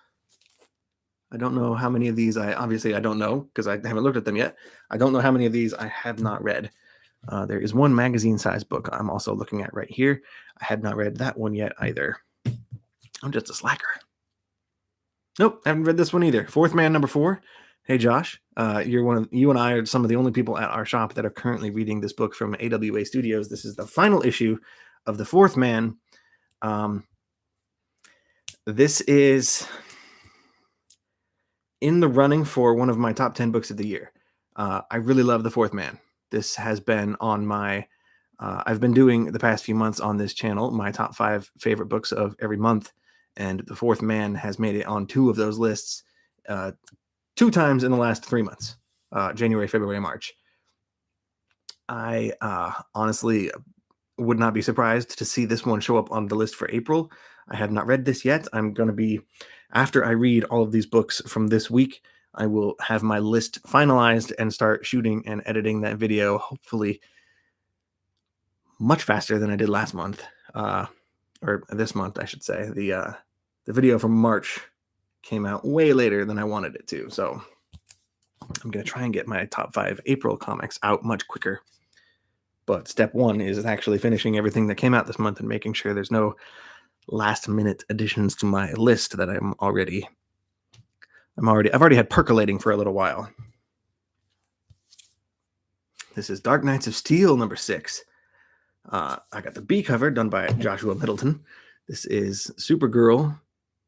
I don't know how many of these I don't know because I haven't looked at them yet. I don't know how many of these I have not read. There is one magazine-sized book I'm also looking at right here. I have not read that one yet either. I'm just a slacker. Nope, haven't read this one either. Fourth Man number 4. Hey Josh, you and I are some of the only people at our shop that are currently reading this book from AWA Studios. This is the final issue of The Fourth Man. This is in the running for one of my top 10 books of the year. I really love The Fourth Man. This has been on my, I've been doing the past few months on this channel, my top 5 favorite books of every month. And The Fourth Man has made it on 2 of those lists 2 times in the last 3 months, January, February, March. I honestly would not be surprised to see this one show up on the list for April. I have not read this yet. I'm going to be, after I read all of these books from this week, I will have my list finalized and start shooting and editing that video, hopefully much faster than I did last month, or this month, I should say. The video from March came out way later than I wanted it to, so I'm going to try and get my top 5 April comics out much quicker. But step 1 is actually finishing everything that came out this month and making sure there's no last-minute additions to my list that I've already had percolating for a little while. This is Dark Knights of Steel number 6. I got the B cover done by Joshua Middleton. This is Supergirl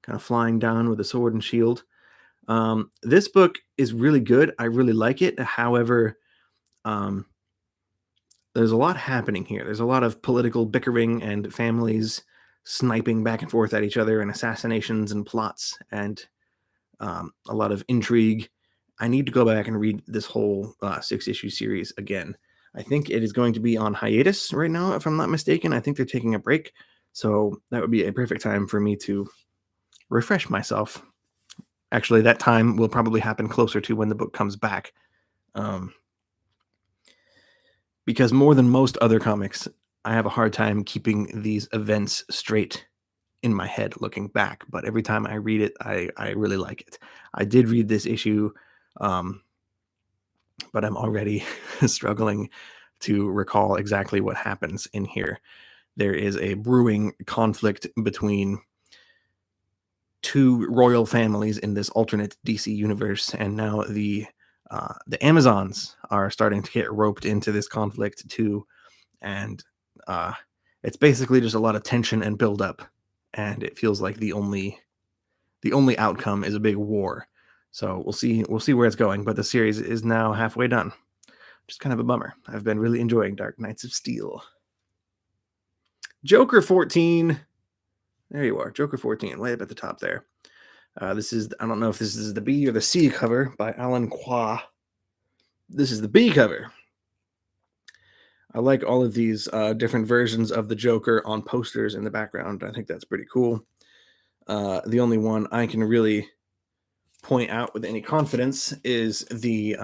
kind of flying down with a sword and shield. This book is really good. I really like it. However, there's a lot happening here. There's a lot of political bickering and families sniping back and forth at each other and assassinations and plots and a lot of intrigue. I need to go back and read this whole 6-issue series again. I think it is going to be on hiatus right now, if I'm not mistaken. I think they're taking a break. So that would be a perfect time for me to refresh myself. Actually, that time will probably happen closer to when the book comes back. Because more than most other comics, I have a hard time keeping these events straight in my head looking back. But every time I read it, I really like it. I did read this issue, but I'm already struggling to recall exactly what happens in here. There is a brewing conflict between 2 royal families in this alternate DC universe, and now the Amazons are starting to get roped into this conflict too, and it's basically just a lot of tension and buildup, and it feels like the only outcome is a big war. So we'll see where it's going, but the series is now halfway done, which is kind of a bummer. I've been really enjoying Dark Knights of Steel. Joker 14. There you are, Joker 14, way up at the top there. This is, I don't know if this is the B or the C cover by Alan Qua. This is the B cover. I like all of these different versions of the Joker on posters in the background. I think that's pretty cool. The only one I can really point out with any confidence is the,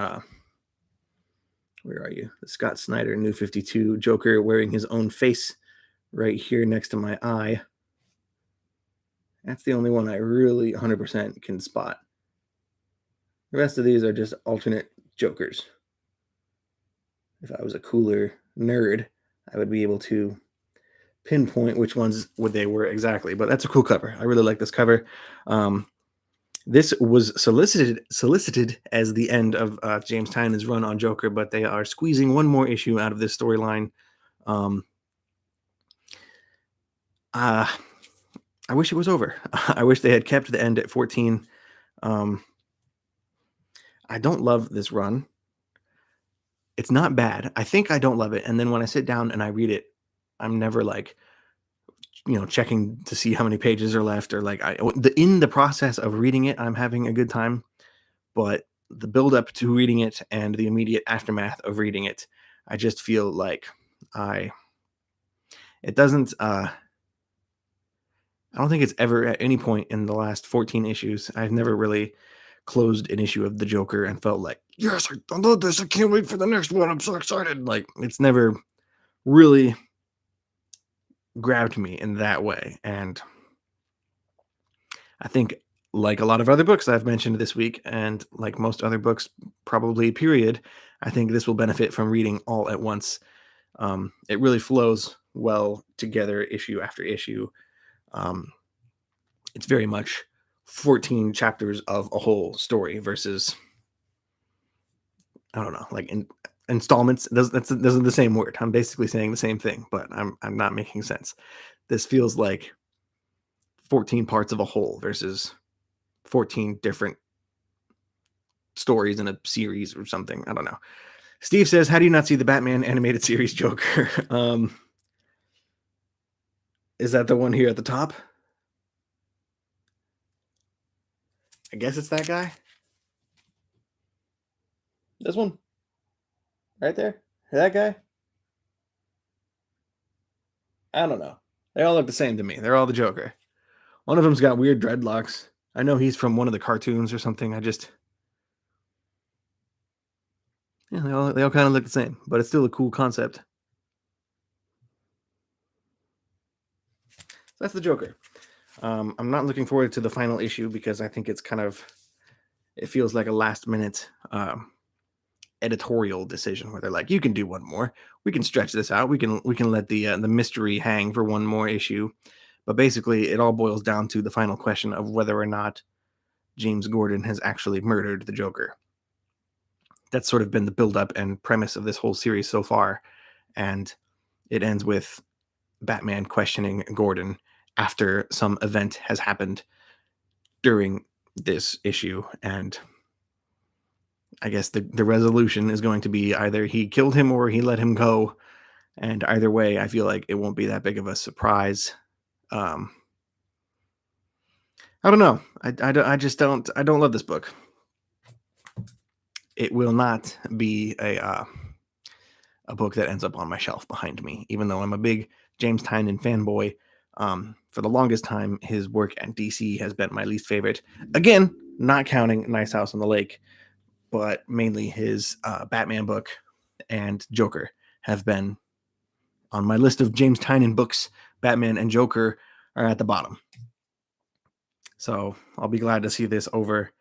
where are you? The Scott Snyder New 52 Joker wearing his own face right here next to my eye. That's the only one I really 100% can spot. The rest of these are just alternate Jokers. If I was a cooler nerd, I would be able to pinpoint which ones they were exactly. But that's a cool cover. I really like this cover. This was solicited as the end of James Tynion's run on Joker, but they are squeezing one more issue out of this storyline. I wish it was over. I wish they had kept the end at 14. I don't love this run. It's not bad. I think I don't love it. And then when I sit down and I read it, I'm never like, checking to see how many pages are left, or like in the process of reading it, I'm having a good time. But the build up to reading it and the immediate aftermath of reading it, I just feel like I it doesn't I don't think it's ever at any point in the last 14 issues, I've never really closed an issue of the Joker and felt like, yes, I love this. I can't wait for the next one. I'm so excited. Like, it's never really grabbed me in that way. And I think, like a lot of other books I've mentioned this week, and like most other books, probably, period, I think this will benefit from reading all at once. It really flows well together, issue after issue. Um, it's very much 14 chapters of a whole story versus, I don't know, like installments. That's the same word. I'm basically saying the same thing, but I'm not making sense. This feels like 14 parts of a whole versus 14 different stories in a series or something. I don't know. Steve says, how do you not see the Batman animated series Joker? Is that the one here at the top? I guess it's that guy. This one? Right there? That guy? I don't know. They all look the same to me. They're all the Joker. One of them's got weird dreadlocks. I know he's from one of the cartoons or something. Yeah, they all kind of look the same, but it's still a cool concept. So that's the Joker. I'm not looking forward to the final issue because I think it feels like a last minute editorial decision where they're like, you can do one more. We can stretch this out. We can let the mystery hang for one more issue. But basically, it all boils down to the final question of whether or not James Gordon has actually murdered the Joker. That's sort of been the build-up and premise of this whole series so far. And it ends with Batman questioning Gordon after some event has happened during this issue. And I guess the resolution is going to be either he killed him or he let him go. And either way, I feel like it won't be that big of a surprise. I don't know. I just don't love this book. It will not be a book that ends up on my shelf behind me, even though I'm a big James Tynion fanboy. For the longest time, his work at DC has been my least favorite. Again, not counting Nice House on the Lake, but mainly his Batman book and Joker have been on my list of James Tynion books. Batman and Joker are at the bottom. So I'll be glad to see this over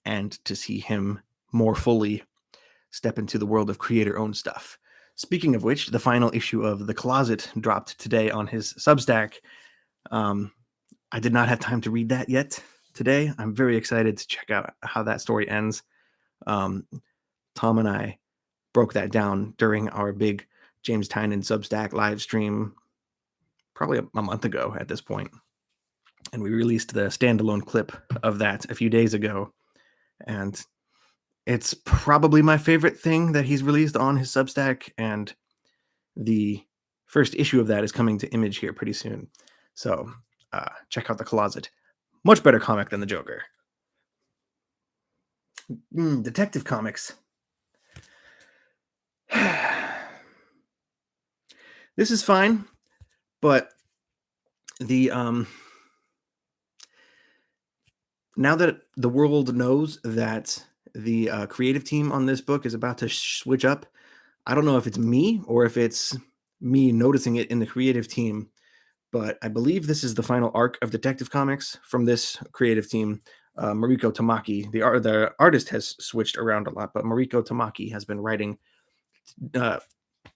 and to see him more fully step into the world of creator-owned stuff. Speaking of which, the final issue of The Closet dropped today on his Substack. I did not have time to read that yet today. I'm very excited to check out how that story ends. Tom and I broke that down during our big James Tynion Substack live stream probably a month ago at this point. And we released the standalone clip of that a few days ago. And it's probably my favorite thing that he's released on his Substack. And the first issue of that is coming to Image here pretty soon. So check out The Closet. Much better comic than the Joker. Detective Comics. This is fine, but the now that the world knows that the creative team on this book is about to switch up, I don't know if it's me or if it's me noticing it in the creative team, but I believe this is the final arc of Detective Comics from this creative team. Mariko Tamaki, the artist, has switched around a lot, but Mariko Tamaki has been writing.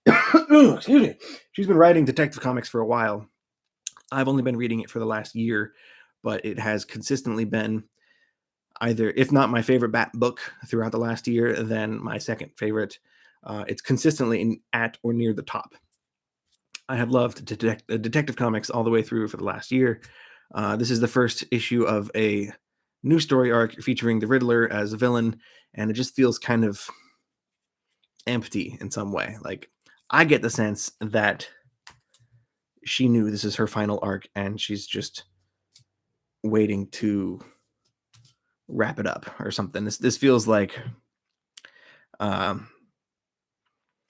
Excuse me. She's been writing Detective Comics for a while. I've only been reading it for the last year, but it has consistently been either, if not my favorite Bat book throughout the last year, then my second favorite. It's consistently at or near the top. I have loved Detective Comics all the way through for the last year. This is the first issue of a new story arc featuring the Riddler as a villain, and it just feels kind of empty in some way. Like, I get the sense that she knew this is her final arc and she's just waiting to wrap it up or something. This feels like I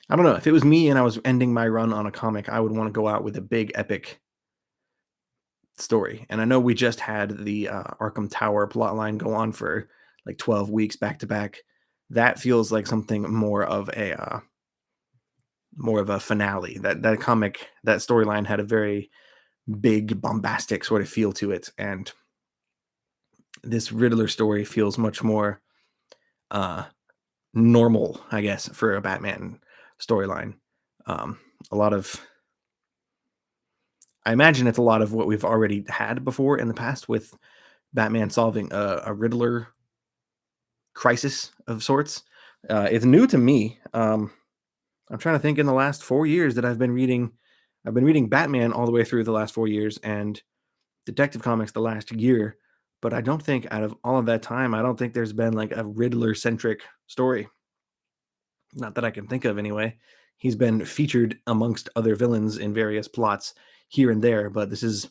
don't know. If it was me and I was ending my run on a comic, I would want to go out with a big epic story. And I know we just had the Arkham Tower plotline go on for like 12 weeks back to back. That feels like something more of a finale. That comic, that storyline had a very big, bombastic sort of feel to it, and this Riddler story feels much more normal, I guess, for a Batman storyline. A lot of, I imagine it's a lot of what we've already had before in the past with Batman solving a Riddler crisis of sorts. It's new to me. I'm trying to think. In the last 4 years that I've been reading Batman all the way through the last 4 years, and Detective Comics the last year. But I don't think out of all of that time, I don't think there's been like a Riddler centric story. Not that I can think of anyway. He's been featured amongst other villains in various plots here and there, but this is,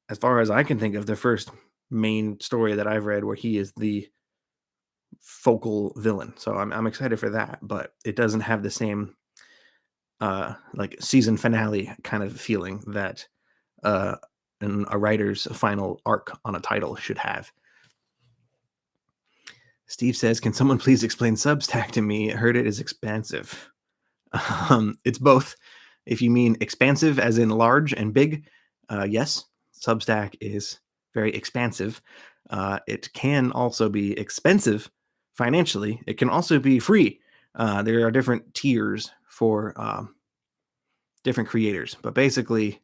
as far as I can think of, the first main story that I've read where he is the focal villain. So I'm excited for that, but it doesn't have the same like season finale kind of feeling that a writer's final arc on a title should have. Steve says, "Can someone please explain Substack to me? I heard it is expansive." It's both. If you mean expansive as in large and big, yes, Substack is very expansive. It can also be expensive financially. It can also be free. There are different tiers for different creators, but basically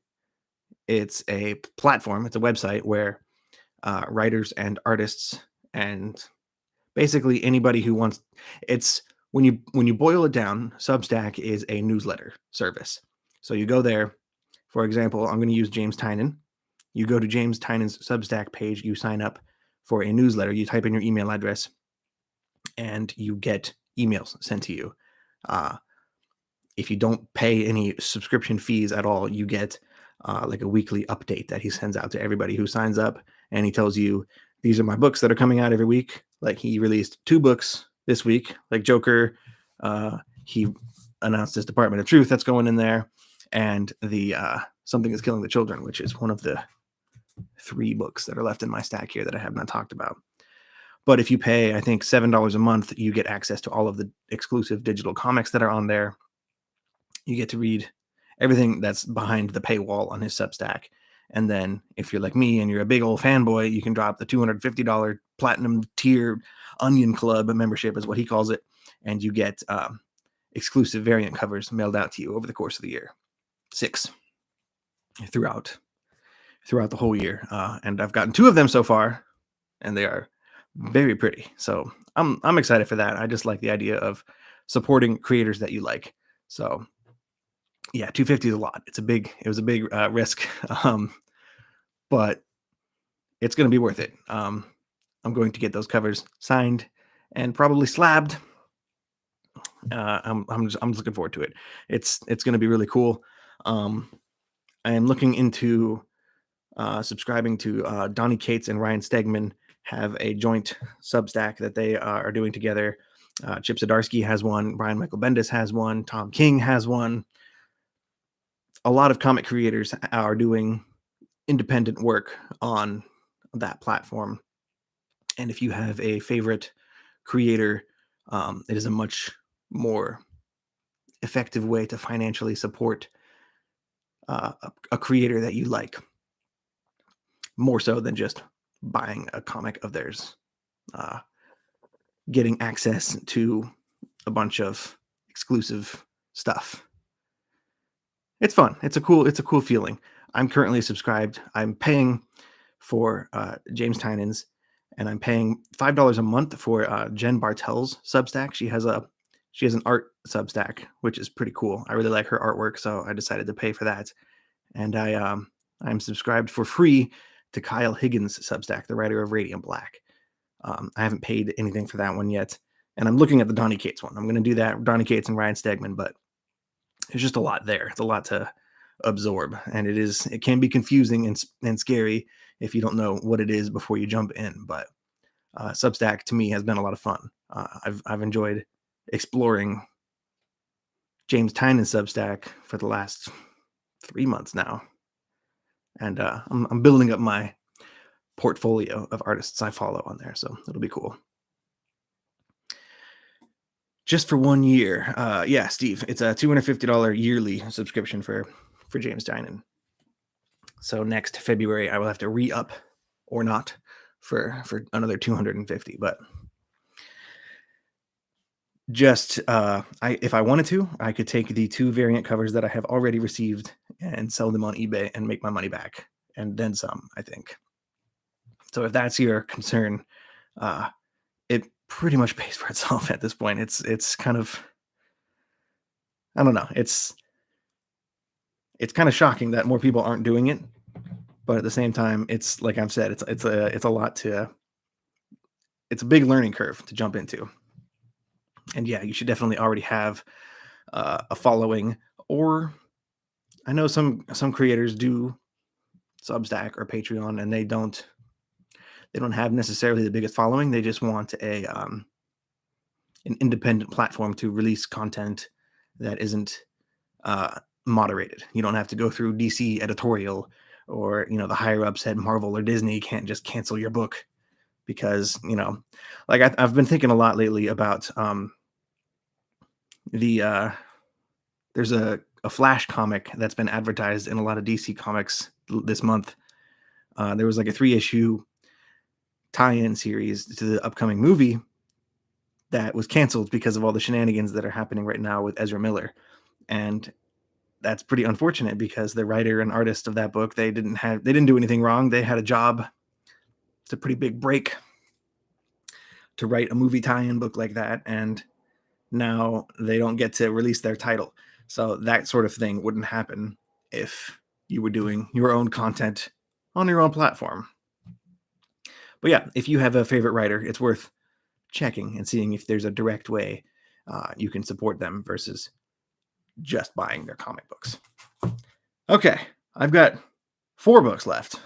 it's a platform, it's a website where writers and artists and basically anybody who wants, it's when you boil it down, Substack is a newsletter service. So you go there, for example, I'm going to use James Tynan. You go to James Tynan's Substack page, you sign up for a newsletter, you type in your email address, and you get emails sent to you. If you don't pay any subscription fees at all, you get like a weekly update that he sends out to everybody who signs up, and he tells you, these are my books that are coming out every week. Like, he released 2 books this week, like Joker. He announced his Department of Truth that's going in there, and the Something is Killing the Children, which is one of the 3 books that are left in my stack here that I have not talked about. But if you pay, I think, $7 a month, you get access to all of the exclusive digital comics that are on there. You get to read everything that's behind the paywall on his Substack. And then if you're like me and you're a big old fanboy, you can drop the $250 platinum tier Onion Club membership is what he calls it. And you get exclusive variant covers mailed out to you over the course of the year. 6 throughout the whole year. And I've gotten 2 of them so far, and they are very pretty. So I'm excited for that. I just like the idea of supporting creators that you like. So yeah, $250 is a lot. It was a big risk, but it's going to be worth it. I'm going to get those covers signed and probably slabbed. I'm just looking forward to it. It's going to be really cool. I am looking into subscribing to Donnie Cates and Ryan Stegman have a joint Substack that they are doing together. Chip Zdarsky has one. Brian Michael Bendis has one. Tom King has one. A lot of comic creators are doing independent work on that platform. And if you have a favorite creator, it is a much more effective way to financially support a creator that you like, more so than just buying a comic of theirs. Getting access to a bunch of exclusive stuff. It's fun. It's a cool feeling. I'm currently subscribed. I'm paying for James Tynan's, and I'm paying $5 a month for Jen Bartel's Substack. She has an art Substack, which is pretty cool. I really like her artwork, so I decided to pay for that. And I'm subscribed for free to Kyle Higgins' Substack, the writer of Radiant Black. I haven't paid anything for that one yet, and I'm looking at the Donny Cates one. I'm going to do that, Donny Cates and Ryan Stegman, but there's just a lot there. It's a lot to absorb, and it can be confusing and scary if you don't know what it is before you jump in. But Substack to me has been a lot of fun. I've enjoyed exploring James Tynan's Substack for the last 3 months now, and I'm building up my portfolio of artists I follow on there, so it'll be cool. Just for 1 year, yeah, Steve, it's a $250 yearly subscription for James Tynan. So next February, I will have to re-up or not for another $250. But just if I wanted to, I could take the 2 variant covers that I have already received and sell them on eBay and make my money back, and then some, I think. So if that's your concern, it pretty much pays for itself at this point. It's kind of, I don't know. It's kind of shocking that more people aren't doing it, but at the same time, it's like I've said, it's a lot to. It's a big learning curve to jump into, and yeah, you should definitely already have a following, or I know some creators do Substack or Patreon, and they don't have necessarily the biggest following. They just want an independent platform to release content that isn't moderated. You don't have to go through DC editorial, or the higher ups at Marvel or Disney can't just cancel your book because like I've been thinking a lot lately about there's a Flash comic that's been advertised in a lot of DC comics this month. There was like a 3-issue tie-in series to the upcoming movie that was canceled because of all the shenanigans that are happening right now with Ezra Miller. And that's pretty unfortunate because the writer and artist of that book, they didn't do anything wrong. They had a job. It's a pretty big break to write a movie tie-in book like that, and now they don't get to release their title. So that sort of thing wouldn't happen if you were doing your own content on your own platform. But yeah, if you have a favorite writer, it's worth checking and seeing if there's a direct way you can support them versus just buying their comic books. Okay, I've got 4 books left.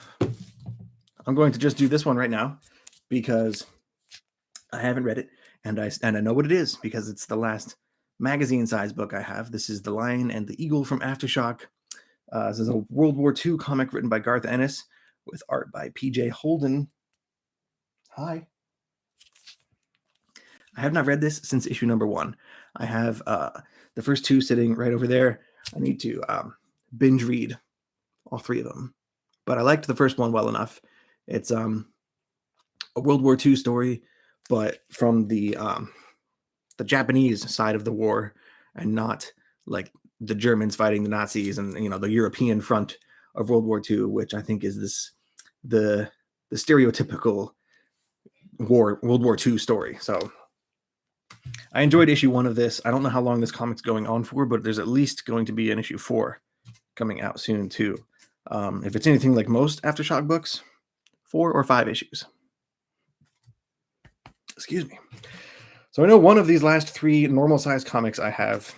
I'm going to just do this one right now because I haven't read it, and I know what it is because it's the last magazine-sized book I have. This is The Lion and the Eagle from Aftershock. This is a World War II comic written by Garth Ennis with art by P.J. Holden. Hi. I have not read this since issue number 1. I have the first 2 sitting right over there. I need to binge read all 3 of them. But I liked the first one well enough. It's a World War II story, but from the Japanese side of the war, and not like the Germans fighting the Nazis and the European front of World War II, which I think is the stereotypical World War II story. So I enjoyed issue 1 of this. I don't know how long this comic's going on for, but there's at least going to be an issue 4 coming out soon too. If it's anything like most Aftershock books, 4 or 5 issues. Excuse me. So I know one of these last 3 normal size comics I have,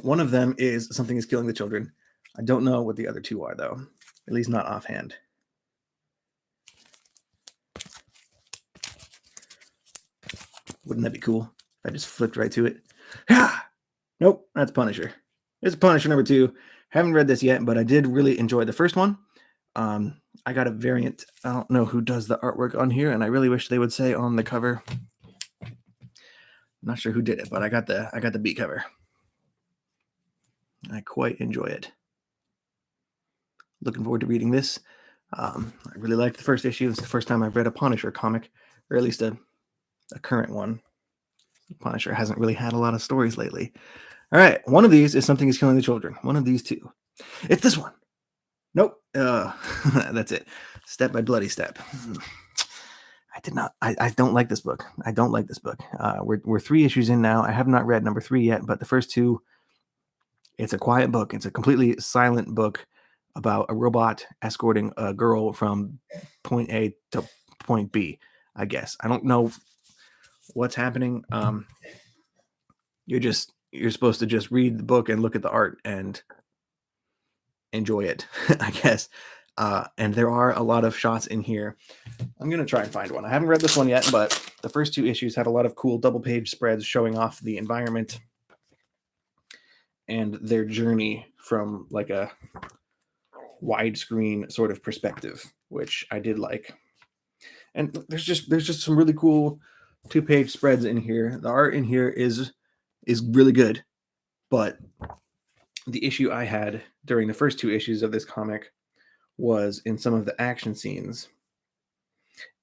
one of them is Something is Killing the Children. I don't know what the other 2 are though, at least not offhand. Wouldn't that be cool if I just flipped right to it? Nope, that's Punisher. It's Punisher number 2. Haven't read this yet, but I did really enjoy the first one. I got a variant. I don't know who does the artwork on here, and I really wish they would say on the cover. I'm not sure who did it, but I got the B cover. I quite enjoy it. Looking forward to reading this. I really liked the first issue. It's the first time I've read a Punisher comic, or at least a current one. Punisher hasn't really had a lot of stories lately. All right, one of these is Something is Killing the Children. One of these 2. It's this one. Nope. That's it. Step by Bloody Step. I don't like this book. I don't like this book. We're 3 issues in now. I have not read number 3 yet, but the first 2, it's a quiet book. It's a completely silent book. about a robot escorting a girl from point A to point B. I guess I don't know what's happening. You're supposed to just read the book and look at the art and enjoy it, I guess. And there are a lot of shots in here. I'm gonna try and find one. I haven't read this one yet, but the first two issues had a lot of cool double-page spreads showing off the environment and their journey from like a widescreen sort of perspective, which I did like. And there's just some really cool 2-page spreads in here. The art in here is really good, but the issue I had during the first 2 issues of this comic was in some of the action scenes.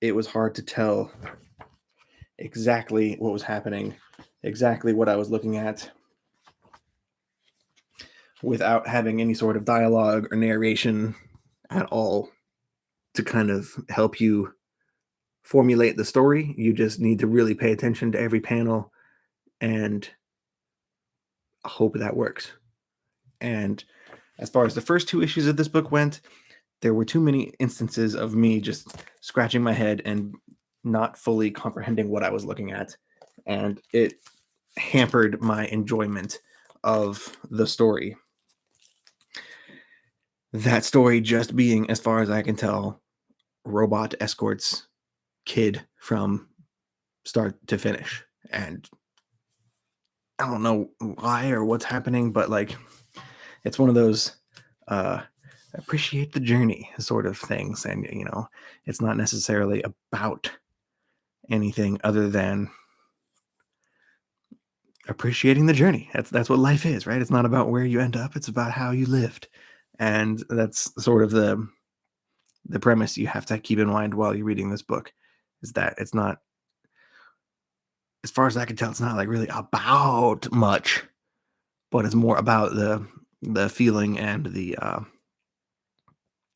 It was hard to tell exactly what was happening, exactly what I was looking at, without having any sort of dialogue or narration at all to kind of help you formulate the story. You just need to really pay attention to every panel and hope that works. And as far as the first 2 issues of this book went, there were too many instances of me just scratching my head and not fully comprehending what I was looking at. And it hampered my enjoyment of the story. That story just being, as far as I can tell, robot escorts kid from start to finish. And I don't know why or what's happening, but like, it's one of those appreciate the journey sort of things. And, you know, it's not necessarily about anything other than appreciating the journey. That's what life is, right? It's not about where you end up. It's about how you lived. And that's sort of the premise you have to keep in mind while you're reading this book, is that it's not, as far as I can tell, it's not like really about much, but it's more about the feeling and the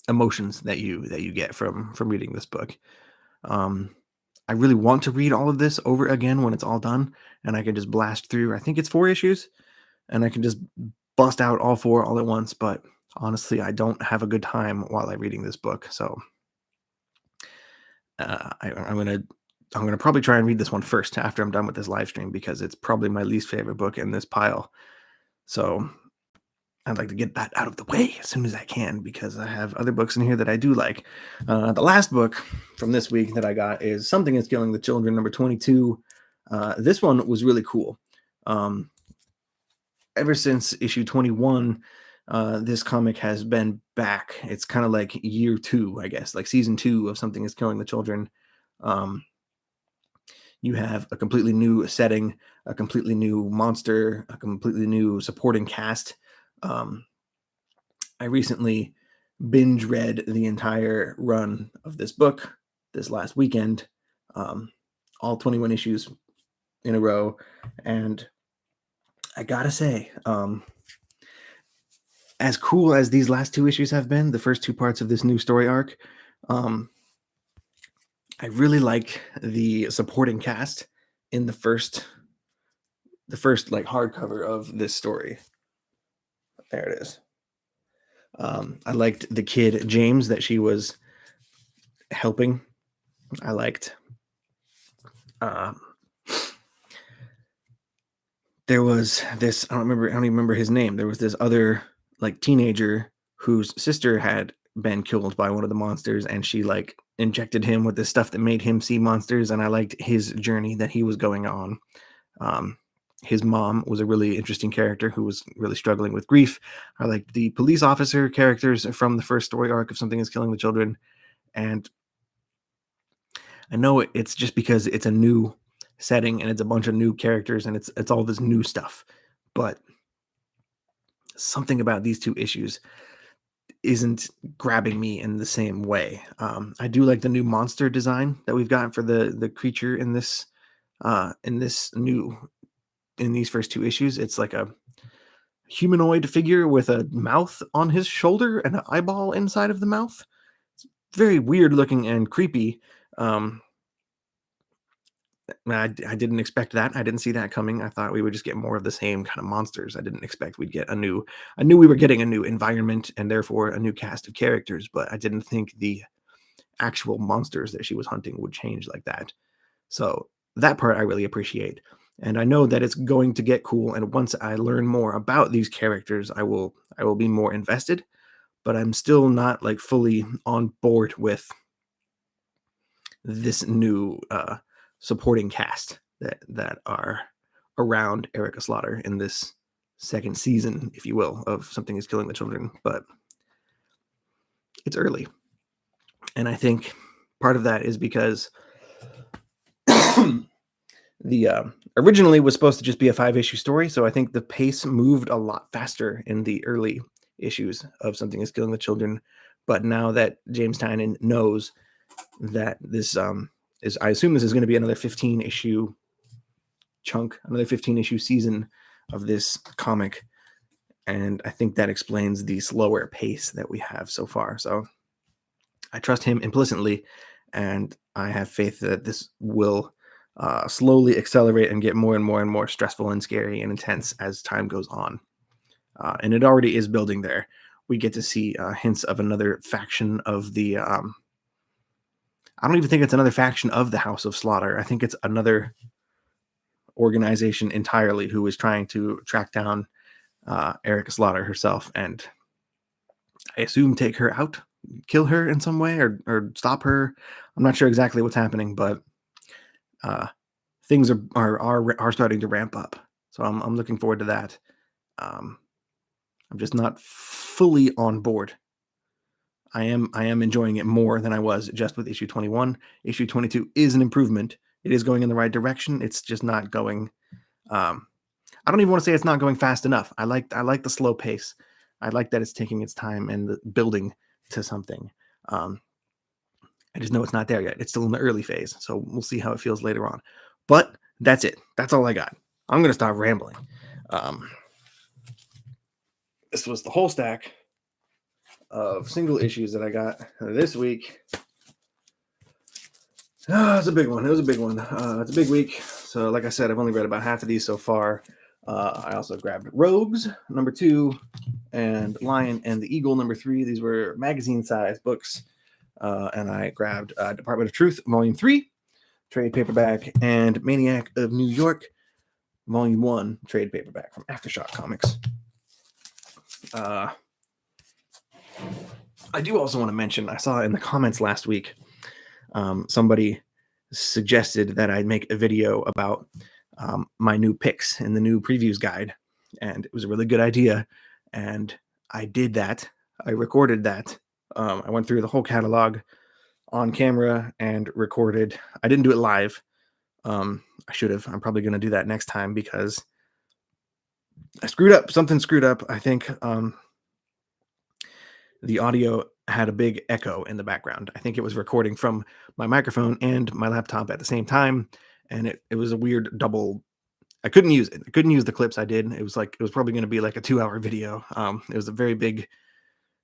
emotions that you get from reading this book. I really want to read all of this over again when it's all done, and I can just blast through. I think it's 4 issues, and I can just bust out all 4 all at once. But honestly, I don't have a good time while I'm reading this book, so I'm gonna probably try and read this one first after I'm done with this live stream, because it's probably my least favorite book in this pile. So I'd like to get that out of the way as soon as I can, because I have other books in here that I do like. The last book from this week that I got is Something is Killing the Children, number 22. This one was really cool. Ever since issue 21, this comic has been back. It's kind of like year 2, I guess, like season 2 of Something is Killing the Children. You have a completely new setting, a completely new monster, a completely new supporting cast. I recently binge read the entire run of this book this last weekend, all 21 issues in a row, and I gotta say, as cool as these last 2 issues have been, the first 2 parts of this new story arc, I really like the supporting cast in the first like hardcover of this story. There it is. I liked the kid James that she was helping. I liked. There was this. I don't even remember his name. There was this other like teenager whose sister had been killed by one of the monsters, and she like injected him with the stuff that made him see monsters. And I liked his journey that he was going on. His mom was a really interesting character who was really struggling with grief. I liked the police officer characters from the first story arc of Something is Killing the Children. And I know it's just because it's a new setting and it's a bunch of new characters and it's all this new stuff. But something about these 2 issues isn't grabbing me in the same way. I do like the new monster design that we've got for the creature in these first 2 issues. It's like a humanoid figure with a mouth on his shoulder and an eyeball inside of the mouth. It's very weird looking and creepy. I didn't expect that. I didn't see that coming. I thought we would just get more of the same kind of monsters. I didn't expect we'd get a new. I knew we were getting a new environment and therefore a new cast of characters, but I didn't think the actual monsters that she was hunting would change like that. So that part I really appreciate. And I know that it's going to get cool. And once I learn more about these characters, I will be more invested. But I'm still not like fully on board with this new supporting cast that are around Erica Slaughter in this second season, if you will, of Something Is Killing the Children. But it's early, and I think part of that is because the originally was supposed to just be a 5-issue story, so I think the pace moved a lot faster in the early issues of Something Is Killing the Children. But now that James Tynion knows that this is, I assume this is going to be another 15-issue chunk, another 15-issue season of this comic, and I think that explains the slower pace that we have so far. So I trust him implicitly, and I have faith that this will slowly accelerate and get more and more and more stressful and scary and intense as time goes on. And it already is building there. We get to see hints of another faction of the I don't even think it's another faction of the House of Slaughter. I think it's another organization entirely who is trying to track down Erica Slaughter herself and I assume take her out, kill her in some way, or stop her. I'm not sure exactly what's happening, but things are starting to ramp up. So I'm looking forward to that. I'm just not fully on board. I am enjoying it more than I was just with issue 21. Issue 22 is an improvement. It is going in the right direction. It's just not going. I don't even want to say it's not going fast enough. I like the slow pace. I like that it's taking its time and the building to something. I just know it's not there yet. It's still in the early phase, so we'll see how it feels later on. But that's it. That's all I got. I'm gonna stop rambling. This was the whole stack of single issues that I got this week. It's a big one. It was a big one. It's a big week. So, like I said, I've only read about half of these so far. I also grabbed Rogues #2 and Lion and the Eagle #3. These were magazine-sized books. And I grabbed Department of Truth Volume 3, trade paperback, and Maniac of New York Volume 1, trade paperback from Aftershock Comics. I do also want to mention, I saw in the comments last week, somebody suggested that I make a video about my new picks in the new previews guide, and it was a really good idea, and I did that. I recorded that. I went through the whole catalog on camera and recorded. I didn't do it live. I should have. I'm probably going to do that next time because I screwed up. Something screwed up. I think the audio had a big echo in the background. I think it was recording from my microphone and my laptop at the same time. And it was a weird double. I couldn't use it. I couldn't use the clips I did. It was probably going to be like a 2-hour video. It was a very big, it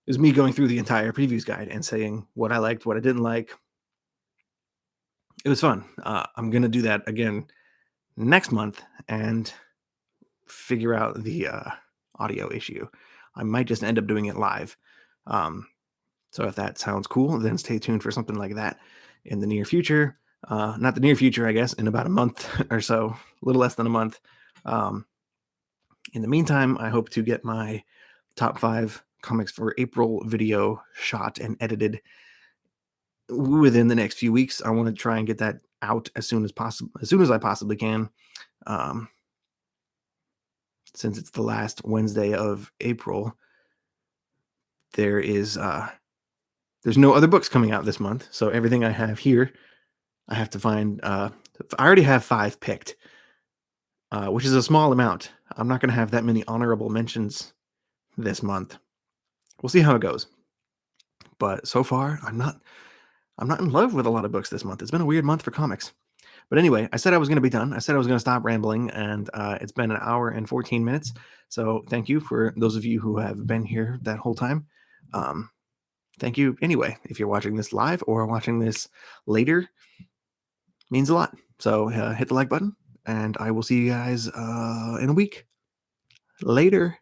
was me going through the entire previews guide and saying what I liked, what I didn't like. It was fun. I'm going to do that again next month and figure out the audio issue. I might just end up doing it live. So if that sounds cool, then stay tuned for something like that in the near future. Not the near future, I guess, in about a month or so, a little less than a month. In the meantime, I hope to get my top 5 comics for April video shot and edited within the next few weeks. I want to try and get that out as soon as possible, as soon as I possibly can. Since it's the last Wednesday of April, there's no other books coming out this month. So everything I have here, I have to find. I already have 5 picked, which is a small amount. I'm not going to have that many honorable mentions this month. We'll see how it goes. But so far, I'm not in love with a lot of books this month. It's been a weird month for comics. But anyway, I said I was going to be done. I said I was going to stop rambling, and it's been 1 hour and 14 minutes. So thank you for those of you who have been here that whole time. Thank you anyway. If you're watching this live or watching this later, means a lot. So hit the like button, and I will see you guys in a week. Later.